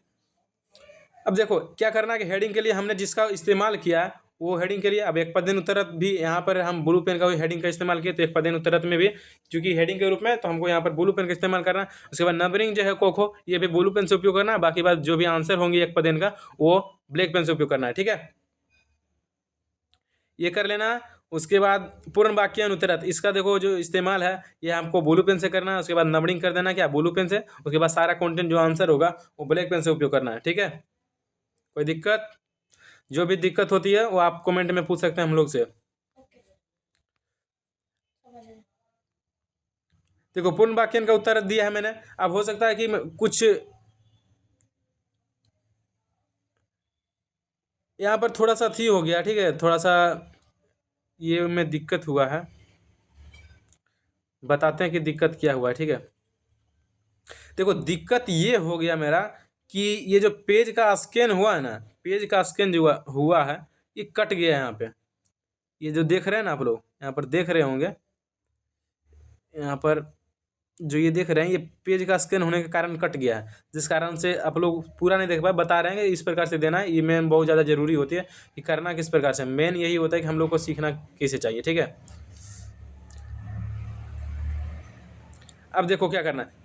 अब देखो क्या करना है कि हेडिंग के लिए हमने जिसका इस्तेमाल किया है वो हेडिंग के लिए, अब एक पदेन उत्तरत भी यहाँ पर हम ब्लू पेन का हेडिंग का इस्तेमाल किए, तो एक पदेन उत्तरत में भी क्योंकि हेडिंग के रूप में तो हमको यहाँ पर ब्लू पेन का इस्तेमाल करना है। उसके बाद नंबरिंग जो है कोखो, ये भी ब्लू पेन से उपयोग करना है। बाकी बात जो भी आंसर होंगे एक पदेन का वो ब्लैक पेन से उपयोग करना है। ठीक है, ये कर लेना। उसके बाद पूर्ण वाक्य अनुत्तरत, इसका देखो जो इस्तेमाल है ये हमको ब्लू पेन से करना है। उसके बाद नंबरिंग कर देना क्या, ब्लू पेन से। उसके बाद सारा कंटेंट जो आंसर होगा वो ब्लैक पेन से उपयोग करना है। ठीक है, कोई दिक्कत? जो भी दिक्कत होती है वो आप कमेंट में पूछ सकते हैं हम लोग से। देखो पूर्ण वाक्य का उत्तर दिया है मैंने। अब हो सकता है कि कुछ यहाँ पर थोड़ा सा थी हो गया। ठीक है, थोड़ा सा ये में दिक्कत हुआ है, बताते हैं कि दिक्कत क्या हुआ है। ठीक है, देखो दिक्कत ये हो गया मेरा कि ये जो पेज का स्कैन हुआ है ना, पेज का स्कैन जो हुआ है ये कट गया है यहाँ पे। ये जो देख रहे हैं ना आप लोग, यहाँ पर देख रहे होंगे, यहाँ पर जो ये देख रहे हैं ये पेज का स्कैन होने के कारण कट गया है, जिस कारण से आप लोग पूरा नहीं देख पाए। बता रहे हैं कि इस प्रकार से देना है, ये मेन बहुत ज़्यादा ज़रूरी होती है कि करना किस प्रकार से। मेन यही होता है कि हम लोग को सीखना कैसे चाहिए। ठीक है, अब देखो क्या करना है।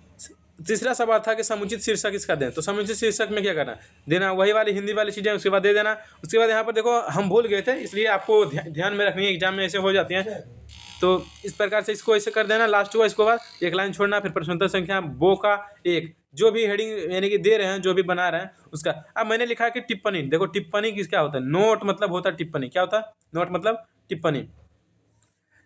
तीसरा सवाल था कि समुचित शीर्षक इसका दें, तो समुचित शीर्षक में क्या करना है, देना वही वाली हिंदी वाली चीज़ें, उसके बाद दे देना। उसके बाद यहाँ पर देखो हम भूल गए थे, इसलिए आपको ध्यान में रखनी है, एग्जाम में ऐसे हो जाती हैं। तो इस प्रकार से इसको ऐसे कर देना, लास्ट हुआ इसको बाद एक लाइन छोड़ना, फिर प्रश्नोत्तर संख्या बो का एक, जो भी हेडिंग यानी कि दे रहे हैं, जो भी बना रहे हैं उसका। अब मैंने लिखा है कि टिप्पणी, देखो टिप्पणी किस क्या होता है, नोट मतलब होता है टिप्पणी। क्या होता है? नोट मतलब टिप्पणी।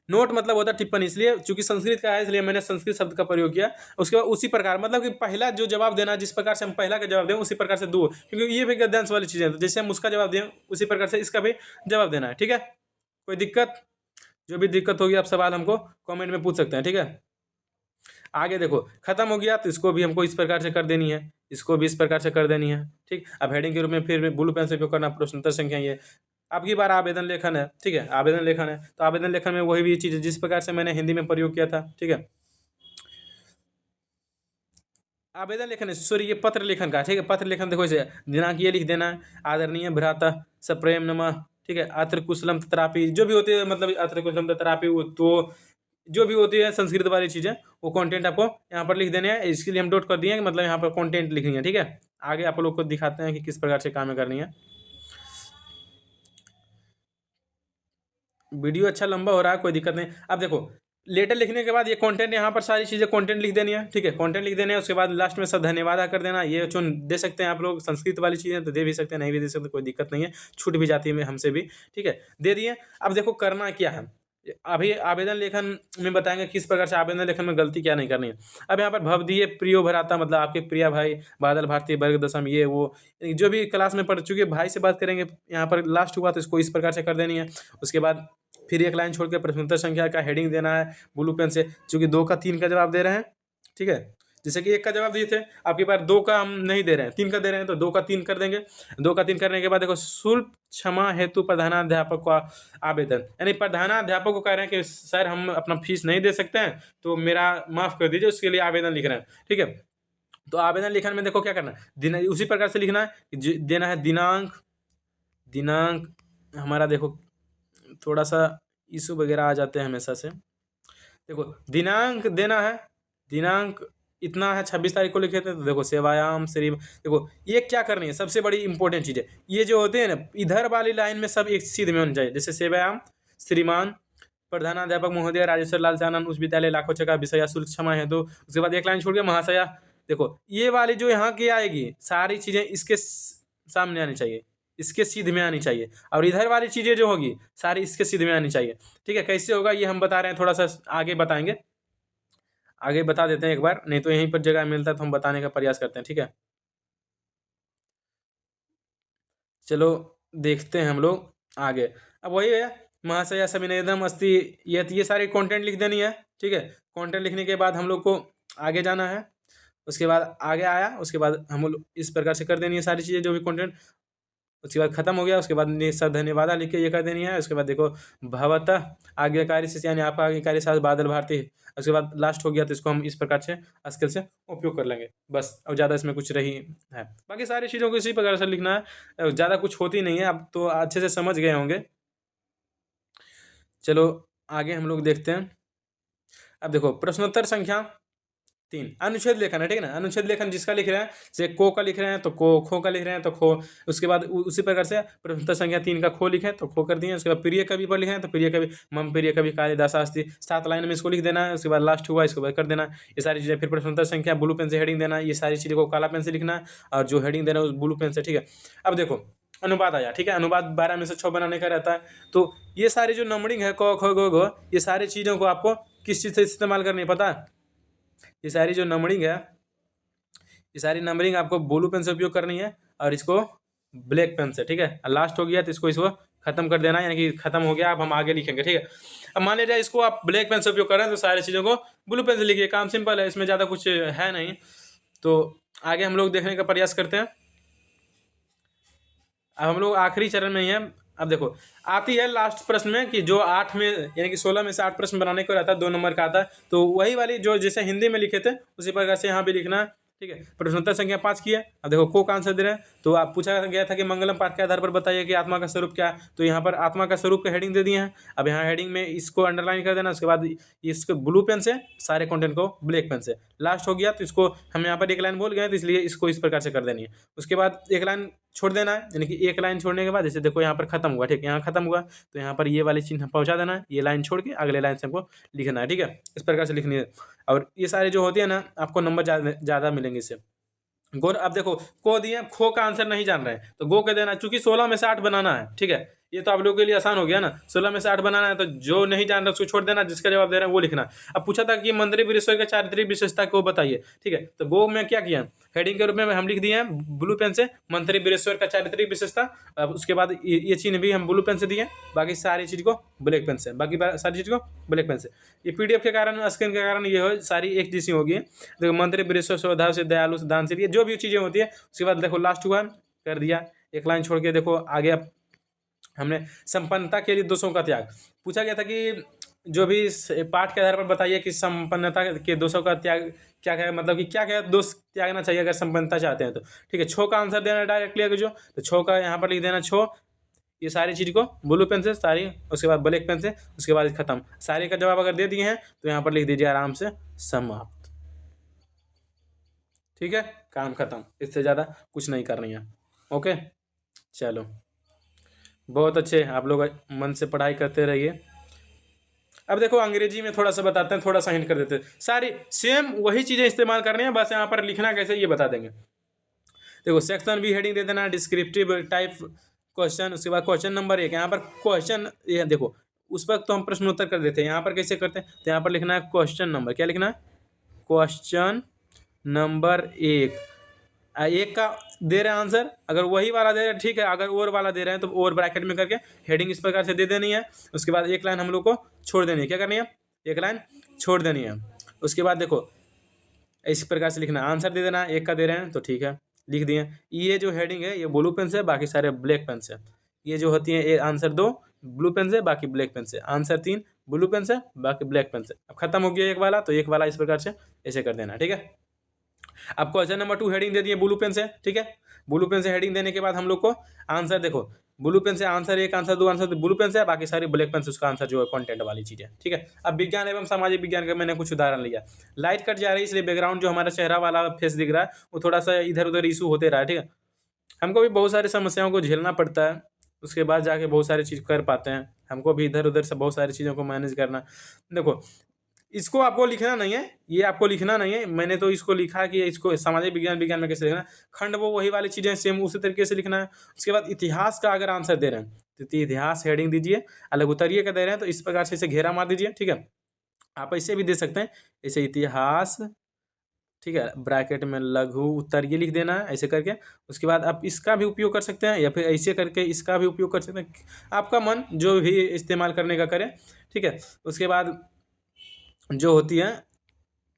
नोट मतलब होता है टिप्पणी, इसलिए चूंकि संस्कृत का है इसलिए मैंने संस्कृत शब्द का प्रयोग किया। उसके बाद उसी प्रकार मतलब कि पहला जो जवाब देना, जिस प्रकार से हम पहला का जवाब दें उसी प्रकार से दो, क्योंकि ये भी गद्यांश वाली चीज़ें हैं, तो जैसे हम उसका जवाब दें उसी प्रकार से इसका भी जवाब देना है। ठीक है, कोई दिक्कत? जो भी दिक्कत होगी आप सवाल हमको कमेंट में पूछ सकते हैं, ठीक है। आगे देखो, खत्म हो गया तो इसको भी हमको इस प्रकार से कर देनी है, इसको भी इस प्रकार से कर देनी है, ठीक। अब हेडिंग के रूप में फिर ब्लू पेन से उपयोग करना, प्रश्नोत्तर संख्या ये अब की बार आवेदन लेखन है, ठीक है। आवेदन लेखन है तो आवेदन लेखन में वही भी चीज़ जिस प्रकार से मैंने हिंदी में प्रयोग किया था, ठीक है। आवेदन लेखन है, सॉरी ये पत्र लेखन का, ठीक है। पत्र लेखन देखो इसे दिनांक ये लिख देना है, आदरणीय भ्राता सप्रेम नमः, ठीक है। अत्र कुशलम तत्रापि जो भी होती है, मतलब अत्र कुशलम तत्रापि तो जो भी होती है संस्कृत वाली चीज़ें वो कंटेंट आपको यहाँ पर लिख देने हैं। इसके लिए हम नोट कर दिए हैं कि मतलब यहाँ पर कंटेंट लिखनी है, ठीक है। आगे आप लोग को दिखाते हैं कि किस प्रकार से काम करनी है। वीडियो अच्छा लंबा हो रहा है, कोई दिक्कत नहीं। अब देखो लेटर लिखने के बाद ये कंटेंट यहाँ पर सारी चीज़ें कंटेंट लिख देनी है, ठीक है। कंटेंट लिख देने हैं, उसके बाद लास्ट में सब धन्यवाद कर देना। ये चुन दे सकते हैं आप लोग, संस्कृत वाली चीज़ें तो दे भी सकते हैं, नहीं भी दे सकते, कोई दिक्कत नहीं है, छूट भी जाती है हमसे भी, ठीक है। दे दिए। अब देखो करना क्या है, अभी आवेदन लेखन में बताएंगे किस प्रकार से आवेदन लेखन में गलती क्या नहीं करनी है। अब यहाँ पर भवदीय प्रियो भराता मतलब आपके प्रिया भाई बादल भारती वर्ग दशम ये वो जो भी क्लास में पढ़ चुके भाई से बात करेंगे, यहाँ पर लास्ट हुआ तो इसको इस प्रकार से कर देनी है। उसके बाद फिर एक लाइन छोड़ के प्रश्नोत्तर संख्या का हेडिंग देना है ब्लू पेन से, चूंकि 2 का 3 का जवाब दे रहे हैं, ठीक है। जैसे कि 1 का जवाब दिए थे, आपके पास 2 का हम नहीं दे रहे हैं, 3 का दे रहे हैं, तो 2 का 3 कर देंगे। 2 का 3 करने के बाद देखो शुल्क क्षमा हेतु प्रधानाध्यापक का आवेदन, यानी प्रधानाध्यापक को कह रहे हैं कि सर हम अपना फीस नहीं दे सकते हैं तो मेरा माफ़ कर दीजिए, उसके लिए आवेदन लिख रहे हैं, ठीक है। तो आवेदन लिखने में देखो क्या करना है, उसी प्रकार से लिखना है, देना है दिनांक। दिनांक हमारा देखो थोड़ा सा इशू वगैरह आ जाते हैं हमेशा से। देखो दिनांक देना है, दिनांक इतना है 26 तारीख को लिखे थे, तो देखो सेवायाम श्री, देखो ये क्या करनी है सबसे बड़ी इंपॉर्टेंट चीज़ है, ये जो होते हैं ना इधर वाली लाइन में सब एक सीध में होनी चाहिए। जैसे सेवायाम श्रीमान प्रधानाध्यापक महोदय राजेश्वर लाल सानंद उच्च विद्यालय लाखों चका विषया शुल्क क्षमा है, तो उसके बाद एक लाइन छोड़ के महाशया। देखो ये वाली जो यहाँ की आएगी सारी चीज़ें इसके सामने आनी चाहिए, इसके सीध में आनी चाहिए, और इधर वाली चीज़ें जो होगी सारी इसके सीध में आनी चाहिए, ठीक है। कैसे होगा ये हम बता रहे हैं, थोड़ा सा आगे बताएंगे, आगे बता देते हैं एक बार, नहीं तो यहीं पर जगह मिलता है तो हम बताने का प्रयास करते हैं, ठीक है। चलो देखते हैं हम लोग आगे। अब वही है महाशया सविनयदम अस्ति, ये सारे कंटेंट लिख देनी है, ठीक है। कंटेंट लिखने के बाद हम लोग को आगे जाना है। उसके बाद आगे आया, उसके बाद हम लोग इस प्रकार से कर देनी है सारी चीज़ें जो भी कंटेंट। उसके बाद खत्म हो गया, उसके बाद सब धन्यवाद लिख के ये कर देनी है। उसके बाद देखो भवतः आज्ञाकारी से, यानी आपका आज्ञाकारी साथ बादल भारती। उसके बाद लास्ट हो गया तो इसको हम इस प्रकार से स्किल से उपयोग कर लेंगे बस, और ज़्यादा इसमें कुछ रही है। बाकी सारी चीज़ों को इसी प्रकार से लिखना है, ज़्यादा कुछ होती नहीं है, आप तो अच्छे से समझ गए होंगे। चलो आगे हम लोग देखते हैं। अब देखो प्रश्नोत्तर संख्या 3 अनुच्छेद लेखन है, ठीक है ना। अनुच्छेद लेखन जिसका लिख रहे हैं, जैसे को का लिख रहे हैं तो को, खो का लिख रहे हैं तो खो। उसके बाद उसी प्रकार से प्रश्नोत्तर संख्या 3 का खो लिखे तो खो कर दिए। उसके बाद प्रिय कवि पर लिखे हैं तो प्रिय कवि मम प्रिय कवि कालिदास अस्ति, 7 लाइन में इसको लिख देना है। उसके बाद लास्ट हुआ इसको कर देना, ये सारी चीज़ें। फिर प्रश्नोत्तर संख्या ब्लू पेन से हेडिंग देना, ये सारी चीज़ों को काला पेन से लिखना है, और जो हेडिंग देना है उस ब्लू पेन से, ठीक है। अब देखो अनुवाद आया, ठीक है। अनुवाद 12 में से 6 बनाने का रहता है, तो ये सारी जो नंबरिंग है क ख ग घ, ये सारी चीज़ों को आपको किस चीज़ से इस्तेमाल करनी है पता है। ये सारी जो नंबरिंग है, ये सारी नंबरिंग आपको ब्लू पेन से उपयोग करनी है, और इसको ब्लैक पेन से, ठीक है। लास्ट हो गया तो इसको खत्म कर देना है, यानी कि खत्म हो गया। अब हम आगे लिखेंगे, ठीक है। अब मान लीजिए इसको आप ब्लैक पेन से उपयोग कर रहे हैं तो सारी चीज़ों को ब्लू पेन से लिखिए, काम सिंपल है, इसमें ज़्यादा कुछ है नहीं। तो आगे हम लोग देखने का प्रयास करते हैं। अब हम लोग आखिरी चरण में ही हैं। अब देखो आती है लास्ट प्रश्न में कि जो 8 में यानी कि 16 में से 8 प्रश्न बनाने को रहता है, 2 नंबर का आता है, तो वही वाली जो जैसे हिंदी में लिखे थे उसी प्रकार से यहाँ भी लिखना है, ठीक है। प्रश्नोत्तर संख्या 5 की है। अब देखो को का आंसर दे रहे हैं, तो आप पूछा गया था कि मंगलम पाठ के आधार पर बताइए कि आत्मा का स्वरूप क्या है, तो यहाँ पर आत्मा का स्वरूप का हेडिंग दे दिए हैं। अब यहाँ हेडिंग में इसको अंडरलाइन कर देना, उसके बाद इसको ब्लू पेन से, सारे कंटेंट को ब्लैक पेन से। लास्ट हो गया तो इसको हम यहाँ पर एक लाइन बोल गए तो इसलिए इसको इस प्रकार से कर देनी है। उसके बाद एक लाइन छोड़ देना है, यानी कि एक लाइन छोड़ने के बाद जैसे देखो यहाँ पर खत्म हुआ, ठीक है, यहाँ खत्म हुआ तो यहाँ पर ये वाली चिन्ह पहुँचा देना है, ये लाइन छोड़ के अगले लाइन से हमको लिखना है, ठीक है। इस प्रकार से लिखनी है, और ये सारे जो होती है ना आपको नंबर ज़्यादा मिलेंगे इससे। गो अब देखो को दिए, खो का आंसर नहीं जान रहे हैं तो गो के देना, चूंकि 16 में से 8 बनाना है, ठीक है। ये तो आप लोगों के लिए आसान हो गया ना। 16 में से 8 बनाना है, तो जो नहीं जान रहा उसको छोड़ देना, जिसका जवाब दे रहा है वो लिखना। अब पूछा था कि मंत्री बृहस्पति का चारित्रिक विशेषता को बताइए, ठीक है। तो वो मैं क्या किया, हेडिंग के रूप में हम लिख दिए हैं ब्लू पेन से मंत्री बृहस्पति का चारित्रिक विशेषता। अब उसके बाद ये चिन्ह भी हम ब्लू पेन से दिए, बाकी सारी चीज़ को ब्लैक पेन से, बाकी सारी चीज़ को ब्लैक पेन से। ये PDF के कारण, स्क्रीन के कारण ये हो सारी एक जैसी होगी। देखो मंत्री बृहस्पति स्वभाव से दयालु दानशील, ये जो भी चीज़ें होती है। उसके बाद देखो लास्ट हुआ कर दिया, एक लाइन छोड़ के देखो आगे। अब हमने संपन्नता के लिए दोषों का त्याग पूछा गया था कि जो भी पाठ के आधार पर बताइए कि संपन्नता के दोषों का त्याग क्या क्या, मतलब कि क्या क्या दोष त्यागना चाहिए अगर संपन्नता चाहते हैं तो, ठीक है। छो का आंसर देना डायरेक्टली अगर जो, तो छो का यहाँ पर लिख देना छो, ये सारी चीज़ को ब्लू पेन से सारी, उसके बाद ब्लैक पेन से, उसके बाद खत्म। सारे का जवाब अगर दे दिए हैं तो यहाँ पर लिख दीजिए आराम से समाप्त, ठीक है, काम खत्म। इससे ज़्यादा कुछ नहीं करनी है। ओके, चलो बहुत अच्छे, आप लोग मन से पढ़ाई करते रहिए। अब देखो अंग्रेजी में थोड़ा सा बताते हैं, थोड़ा सा हिंट कर देते हैं। सारी सेम वही चीज़ें इस्तेमाल करनी है, बस यहाँ पर लिखना कैसे ये बता देंगे। देखो सेक्शन भी हेडिंग दे देना, डिस्क्रिप्टिव टाइप क्वेश्चन, उसके बाद क्वेश्चन नंबर 1 यहाँ पर क्वेश्चन, ये देखो उस वक्त तो हम प्रश्नोत्तर कर देते हैं, यहाँ पर कैसे करते हैं, तो यहाँ पर लिखना है क्वेश्चन नंबर, क्या लिखना है, क्वेश्चन नंबर 1। एक का दे रहे हैं आंसर, अगर वही वाला दे रहे हैं ठीक है, अगर और वाला दे रहे हैं तो और ब्रैकेट में करके हेडिंग इस प्रकार से दे देनी है। उसके बाद एक लाइन हम लोग को छोड़ देनी है, क्या करनी है, एक लाइन छोड़ देनी है। उसके बाद देखो इस प्रकार से लिखना, आंसर दे देना, एक का दे रहे हैं तो ठीक है लिख दिए। ये जो हेडिंग है ये ब्लू पेन से, बाकी सारे ब्लैक पेन से। ये जो होती है, आंसर 2 ब्लू पेन से, बाकी ब्लैक पेन से, आंसर 3 ब्लू पेन से, बाकी ब्लैक पेन से। अब खत्म हो गया एक वाला, तो एक वाला इस प्रकार से ऐसे कर देना, ठीक है। अब क्वेश्चन नंबर 2 हेडिंग दे दिए ब्लू पेन से, ठीक है। ब्लू पेन से हेडिंग देने के बाद हम लोग को आंसर देखो, ब्लू पेन से answer 1, answer 2, answer blue pen से, बाकी सारी ब्लैक पेन से उसका आंसर जो है कंटेंट वाली चीज़ है, ठीक है। अब विज्ञान एवं सामाजिक विज्ञान का मैंने कुछ उदाहरण लिया। लाइट कट जा रही है इसलिए बैकग्राउंड जो हमारा चेहरा वाला फेस दिख रहा है वो थोड़ा सा इधर उधर इशू होते रहा है, ठीक है। हमको भी बहुत सारी समस्याओं को झेलना पड़ता है, उसके बाद जाके बहुत सारी चीज़ कर पाते हैं। हमको भी इधर उधर से बहुत सारी चीज़ों को मैनेज करना। देखो इसको आपको लिखना नहीं है, ये आपको लिखना नहीं है, मैंने तो इसको लिखा कि इसको सामाजिक विज्ञान में कैसे लिखना। खंड वो वही वाली चीज़ें सेम उसी तरीके से लिखना है। उसके बाद इतिहास का अगर आंसर दे रहे हैं तो इतिहास हेडिंग दीजिए, अलग उत्तरीय का दे रहे हैं तो इस प्रकार से इसे घेरा मार दीजिए, ठीक है। आप ऐसे भी दे सकते हैं, ऐसे इतिहास, ठीक है, ब्रैकेट में लघु उत्तरीय लिख देना है ऐसे करके। उसके बाद आप इसका भी उपयोग कर सकते हैं या फिर ऐसे करके इसका भी उपयोग कर सकते हैं, आपका मन जो भी इस्तेमाल करने का करें, ठीक है। उसके बाद जो होती है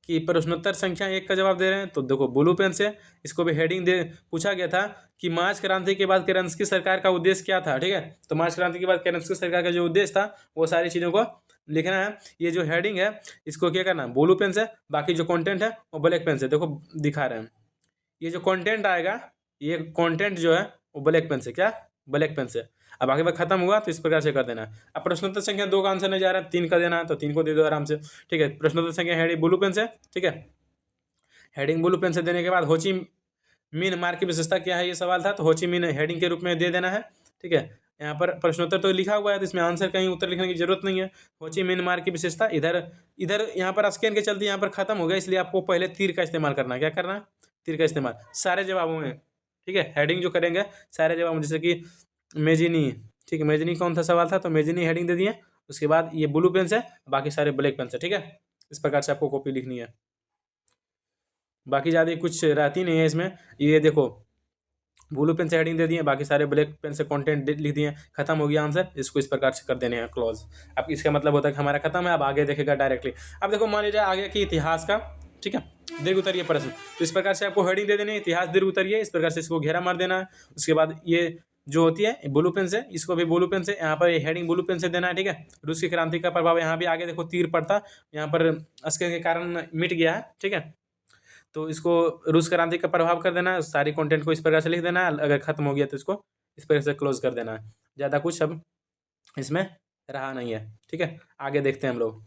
कि प्रश्नोत्तर संख्या 1 का जवाब दे रहे हैं तो देखो ब्लू पेन से इसको भी हेडिंग दे, पूछा गया था कि मार्च क्रांति के बाद केरेंस्की सरकार का उद्देश्य क्या था, ठीक है। तो मार्च क्रांति के बाद केरेंस्की सरकार का जो उद्देश्य था वो सारी चीज़ों को लिखना है। ये जो हेडिंग है इसको क्या करना, ब्लू पेन से, बाकी जो कंटेंट है वो ब्लैक पेन से। देखो दिखा रहे हैं, ये जो कंटेंट आएगा, ये कंटेंट जो है वो ब्लैक पेन से, क्या ब्लैक पेन से। अब आगे बार खत्म हुआ तो इस प्रकार से कर देना है। अब प्रश्नोत्तर संख्या 2 का आंसर नहीं जा रहा है, 3 का देना है तो 3 को दे दो आराम से, ठीक है। प्रश्नोत्तर संख्या हेडिंग ब्लू पेन से, ठीक है। हेडिंग ब्लू पेन से देने के बाद होची मिन मार्ग की विशेषता क्या है, ये सवाल था, तो होची मिन हेडिंग के रूप में दे देना है, ठीक है। यहाँ पर प्रश्नोत्तर तो लिखा हुआ है तो इसमें आंसर कहीं उत्तर लिखने की जरूरत नहीं है। होची मिन मार्ग की विशेषता इधर इधर यहाँ पर स्कैन के चलते यहाँ पर खत्म हो गया, इसलिए आपको पहले तीर का इस्तेमाल करना है। क्या करना है, तीर का इस्तेमाल सारे जवाबों में, ठीक है। हेडिंग जो करेंगे सारे जवाब, जैसे कि मेजिनी, ठीक है, मेजिनी कौन सा सवाल था, तो मेजिनी हेडिंग दे दिए। उसके बाद ये ब्लू पेन से, बाकी सारे ब्लैक पेन से, ठीक है। इस प्रकार से आपको कॉपी लिखनी है, बाकी ज़्यादा कुछ रहती नहीं है इसमें। ये देखो ब्लू पेन से हेडिंग दे दिए, बाकी सारे ब्लैक पेन से कंटेंट लिख दिए, खत्म हो गया आंसर। इसको इस प्रकार से कर देने हैं क्लोज। अब इसका मतलब होता है कि हमारा खत्म है, अब आगे देखेगा डायरेक्टली। अब देखो मान लीजिए आगे की इतिहास का, ठीक है, दीर्घ उत्तरीय प्रश्न, तो इस प्रकार से आपको हेडिंग दे देनी है, इतिहास दीर्घ उत्तरीय, इस प्रकार से इसको घेरा मार देना है। उसके बाद ये जो होती है ब्लू पेन से, इसको भी ब्लू पेन से, यहाँ पर हेडिंग ब्लू पेन से देना है, ठीक है। रूस की क्रांति का प्रभाव, यहाँ भी आगे देखो तीर पड़ता, यहाँ पर अस्कर के कारण मिट गया है, ठीक है। तो इसको रूस क्रांति का प्रभाव कर देना है, सारी कंटेंट को इस प्रकार से लिख देना है। अगर खत्म हो गया तो इसको इस प्रकार से क्लोज कर देना है। ज़्यादा कुछ अब इसमें रहा नहीं है, ठीक है। आगे देखते हैं हम लोग।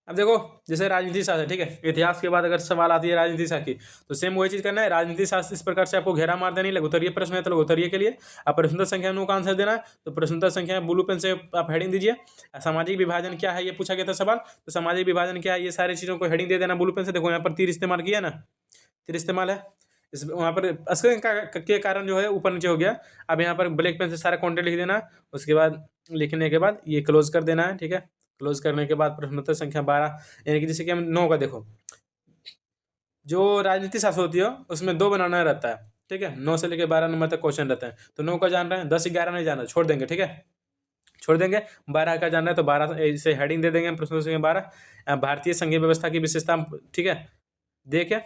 अब देखो जैसे राजनीति शास्त्र, ठीक है, इतिहास के बाद अगर सवाल आती है राजनीति शास्त्र की, तो सेम वही चीज़ करना है। राजनीति शास्त्र इस प्रकार से आपको घेरा मार देनी, लघुत्तरीय प्रश्न है तो लघुत्तरीय के लिए आप प्रश्नोत्तर संख्या 9 का आंसर देना है, तो प्रश्नोत्तर संख्या ब्लू पेन से आप हेडिंग दीजिए। सामाजिक विभाजन क्या है ये पूछा गया था सवाल, तो सामाजिक विभाजन क्या है ये सारी चीज़ों को हेडिंग दे देना ब्लू पेन से। देखो यहाँ पर तीर इस्तेमाल किया ना, तीर इस्तेमाल है, इस वहाँ पर स्क्रीन के कारण जो है ऊपर नीचे हो गया। अब यहाँ पर ब्लैक पेन से सारा कंटेंट लिख देना। उसके बाद लिखने के बाद ये क्लोज कर देना है, ठीक है। क्लोज करने के बाद प्रश्नोत्तर संख्या 12, यानी कि जैसे कि हम 9 का देखो, जो राजनीति शास्त्र होती है उसमें 2 बनाना रहता है, ठीक है। 9 से लेकर 12 नंबर तक क्वेश्चन रहते हैं, तो 9 का जान रहे हैं, 10 11 नहीं जाना, छोड़ देंगे, ठीक है, छोड़ देंगे। 12 का जान रहे हैं तो 12 से हेडिंग दे देंगे प्रश्नोत्तर संख्या 12, भारतीय संघीय व्यवस्था की विशेषता, ठीक है, देखे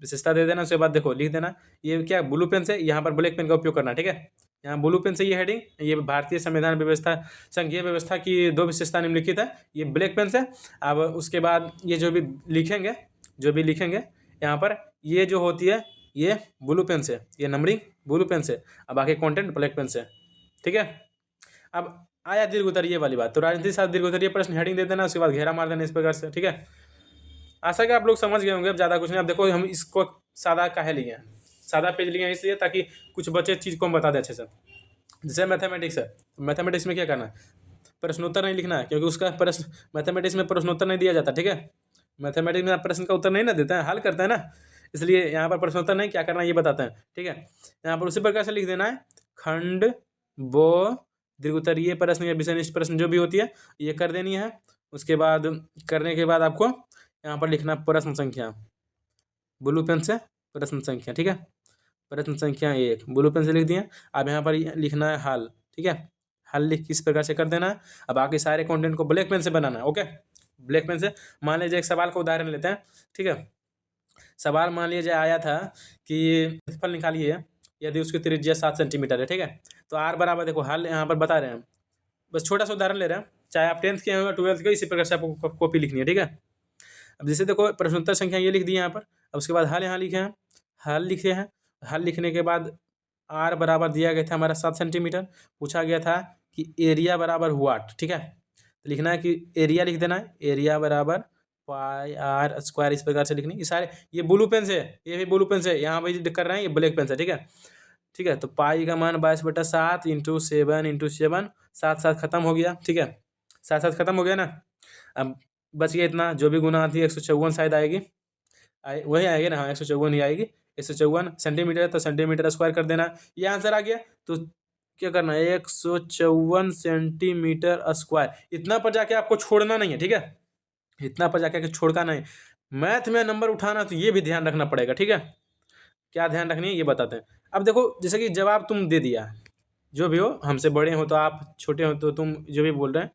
विशेषता दे देना। उसके बाद देखो लिख देना, ये क्या ब्लू पेन से, यहाँ पर ब्लैक पेन का उपयोग करना, ठीक है। यहाँ ब्लू पेन से ये हेडिंग, ये भारतीय संविधान व्यवस्था संघीय व्यवस्था की 2 विशेषता निम्नलिखित है, ये ब्लैक पेन से। अब उसके बाद ये जो भी लिखेंगे यहाँ पर, ये जो होती है ये ब्लू पेन से, ये नंबरिंग ब्लू पेन से, अब बाकी कंटेंट ब्लैक पेन से, ठीक है। अब आया दीर्घ उत्तरीय वाली बात, तो राजनीति शास्त्र दीर्घ उत्तरीय प्रश्न हेडिंग दे देना, उसके बाद घेरा मार देना इस प्रकार से, ठीक है। आशा कि आप लोग समझ गए होंगे, अब ज़्यादा कुछ नहीं। अब देखो हम इसको सादा काहे लिए हैं, सादा पेज लिए हैं इसलिए ताकि कुछ बचे चीज़ को हम बता दें अच्छे से। जैसे मैथमेटिक्स है, मैथमेटिक्स में क्या करना है, प्रश्नोत्तर नहीं लिखना है, क्योंकि उसका प्रश्न मैथमेटिक्स में प्रश्नोत्तर नहीं दिया जाता, ठीक है। मैथमेटिक्स में आप प्रश्न का उत्तर नहीं ना देते हैं, हल करते हैं ना, इसलिए यहाँ पर प्रश्नोत्तर नहीं, क्या करना है ये बताते हैं, ठीक है। यहाँ पर उसी प्रकार से लिख देना है, खंड व दीर्घोत्तरीय प्रश्न या विषयनिष्ठ प्रश्न जो भी होती है ये कर देनी है। उसके बाद करने के बाद आपको यहाँ पर लिखना प्रश्न संख्या, ब्लू पेन से प्रश्न संख्या, ठीक है। प्रश्न संख्या 1 ब्लू पेन से लिख दिए। अब यहाँ पर लिखना है हल, ठीक है, हल लिख किस प्रकार से कर देना है। अब बाकी सारे कंटेंट को ब्लैक पेन से बनाना है, ओके। ब्लैक पेन से मान लीजिए एक सवाल का उदाहरण लेते हैं, ठीक है। सवाल मान लीजिए आया था कि फल निकालिए यदि उसकी त्रिज्या 7 सेंटीमीटर है, ठीक है। तो आर बराबर, देखो हल यहाँ पर बता रहे हैं, बस छोटा सा उदाहरण ले रहे हैं, चाहे आप 10th के हो या 12th के, इसी प्रकार से आपको कॉपी लिखनी है, ठीक है। अब जैसे देखो प्रश्नोत्तर संख्या ये लिख दी यहाँ पर, अब उसके बाद हल यहाँ लिखे हैं, हल लिखे हैं। हल लिखने के बाद आर बराबर दिया गया था हमारा 7 सेंटीमीटर, पूछा गया था कि एरिया बराबर वाट, ठीक है। तो लिखना है कि एरिया लिख देना है, एरिया बराबर पाई आर स्क्वायर, इस प्रकार से लिखनी। ये सारे ये ब्लू पेन से, ये भी ब्लू पेन से, यहाँ भाई कर रहे हैं ये ब्लैक पेन से, ठीक है, ठीक है। तो पाई का मान 22/7 इंटू 7 7 7 खत्म हो गया, ठीक है, 7 7 खत्म हो गया ना। अब बच गया इतना, जो भी गुना आती है 154 शायद आएगी, वही आएगी ना, हाँ 154 ही आएगी। 154 सेंटीमीटर है तो सेंटीमीटर स्क्वायर कर देना, ये आंसर आ गया। तो क्या करना है, 154 सेंटीमीटर स्क्वायर, इतना पर जाके आपको छोड़ना नहीं है, ठीक है, इतना पर जाके छोड़ना नहीं। मैथ में नंबर उठाना तो ये भी ध्यान रखना पड़ेगा, ठीक है। क्या ध्यान रखनी है ये बताते हैं। अब देखो जैसे कि जवाब तुम दे दिया, जो भी हो, हमसे बड़े हो तो आप, छोटे हो तो तुम, जो भी बोल रहे हैं,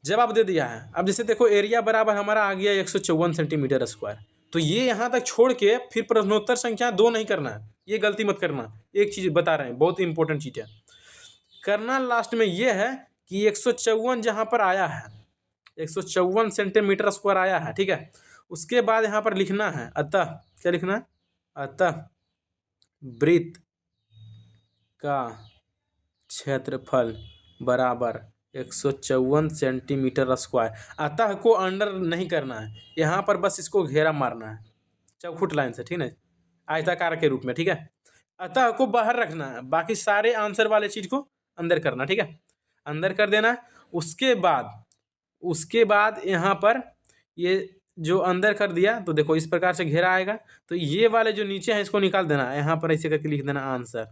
जवाब दे दिया है। अब जैसे देखो एरिया बराबर हमारा आ गया 154 सेंटीमीटर स्क्वायर, तो ये यहाँ तक छोड़ के फिर प्रश्नोत्तर संख्या 2 नहीं करना है, ये गलती मत करना। एक चीज़ बता रहे हैं, बहुत इंपॉर्टेंट चीज़ है, करना लास्ट में ये है कि 154 जहाँ पर आया है, 154 सेंटीमीटर स्क्वायर आया है, ठीक है, उसके बाद यहाँ पर लिखना है अतः, क्या लिखना है, अतः वृत्त का क्षेत्रफल बराबर 154 सेंटीमीटर स्क्वायर। अतः को अंडर नहीं करना है, यहाँ पर बस इसको घेरा मारना है चौखुट लाइन से, ठीक है, आयताकार के रूप में, ठीक है। अतः को बाहर रखना है, बाकी सारे आंसर वाले चीज को अंदर करना, ठीक है, अंदर कर देना। उसके बाद यहाँ पर ये जो अंदर कर दिया तो देखो इस प्रकार से घेरा आएगा, तो ये वाले जो नीचे हैं इसको निकाल देना, यहाँ पर ऐसे करके लिख देना आंसर,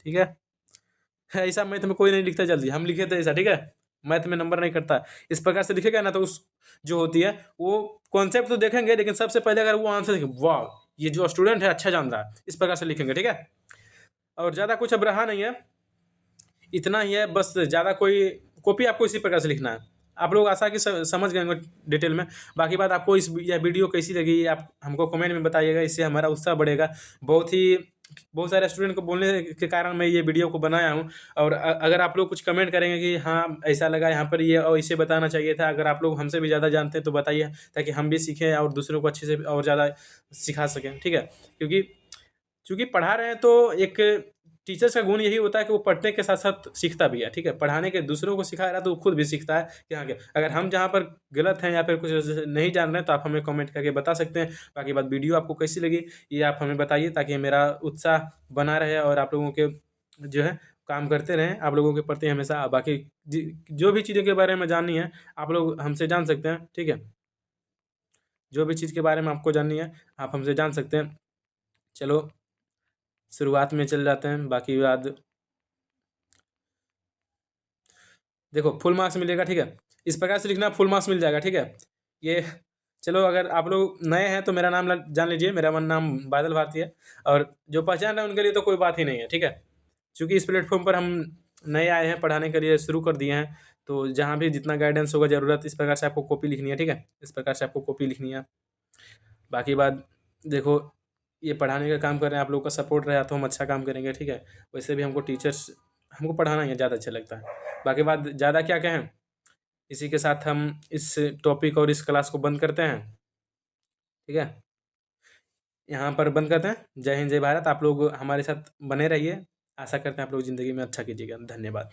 ठीक है। ऐसा मैथ में कोई नहीं लिखता जल्दी, हम लिखे थे ऐसा, ठीक है, मैथ में नंबर नहीं करता। इस प्रकार से लिखेगा ना तो उस जो होती है वो कॉन्सेप्ट तो देखेंगे, लेकिन सबसे पहले अगर वो आंसर देखें, वाह ये जो स्टूडेंट है अच्छा जान रहा है, इस प्रकार से लिखेंगे, ठीक है। और ज़्यादा कुछ अब रहा नहीं है, इतना ही है बस, ज़्यादा कोई कॉपी आपको इसी प्रकार से लिखना है। आप लोग आशा की समझ गए होंगे डिटेल में। बाकी बात आपको इस यह वीडियो कैसी लगी आप हमको कमेंट में बताइएगा, इससे हमारा उत्साह बढ़ेगा। बहुत सारे स्टूडेंट को बोलने के कारण मैं ये वीडियो को बनाया हूँ। और अगर आप लोग कुछ कमेंट करेंगे कि हाँ ऐसा लगा यहाँ पर ये और इसे बताना चाहिए था, अगर आप लोग हमसे भी ज़्यादा जानते हैं तो बताइए, ताकि हम भी सीखें और दूसरों को अच्छे से और ज़्यादा सिखा सकें, ठीक है। क्योंकि पढ़ा रहे हैं तो एक टीचर्स का गुण यही होता है कि वो पढ़ने के साथ साथ सीखता भी है, ठीक है। पढ़ाने के दूसरों को सिखा रहा है तो वो खुद भी सीखता है कि हाँ, अगर हम जहाँ पर गलत हैं या फिर कुछ नहीं जान रहे हैं तो आप हमें कमेंट करके बता सकते हैं। बाकी बात वीडियो आपको कैसी लगी ये आप हमें बताइए, ताकि मेरा उत्साह बना रहे और आप लोगों के जो है काम करते रहें आप लोगों के प्रति हमेशा। बाकी जो भी चीज़ों के बारे में जाननी है आप लोग हमसे जान सकते हैं, ठीक है। जो भी चीज़ के बारे में आपको जाननी है आप हमसे जान सकते हैं। चलो शुरुआत में चल जाते हैं, बाकी बात देखो फुल मार्क्स मिलेगा, ठीक है। इस प्रकार से लिखना, फुल मार्क्स मिल जाएगा, ठीक है। ये चलो अगर आप लोग नए हैं तो मेरा नाम जान लीजिए, मेरा नाम बादल भारती है। और जो पहचान है उनके लिए तो कोई बात ही नहीं है, ठीक है। चूँकि इस प्लेटफॉर्म पर हम नए आए हैं, पढ़ाने के लिए शुरू कर दिए हैं, तो जहाँ भी जितना गाइडेंस होगा ज़रूरत, इस प्रकार से आपको कॉपी लिखनी है, ठीक है। इस प्रकार से आपको कॉपी लिखनी है। बाकी बात देखो, ये पढ़ाने का काम कर रहे हैं, आप लोगों का सपोर्ट रहा तो हम अच्छा काम करेंगे, ठीक है। वैसे भी हमको टीचर्स, हमको पढ़ाना ही ज़्यादा अच्छा लगता है। बाकी बात ज़्यादा क्या कहें, इसी के साथ हम इस टॉपिक और इस क्लास को बंद करते हैं, ठीक है। यहाँ पर बंद करते हैं। जय हिंद, जय भारत। आप लोग हमारे साथ बने रहिए। आशा करते हैं आप लोग ज़िंदगी में अच्छा कीजिएगा। धन्यवाद।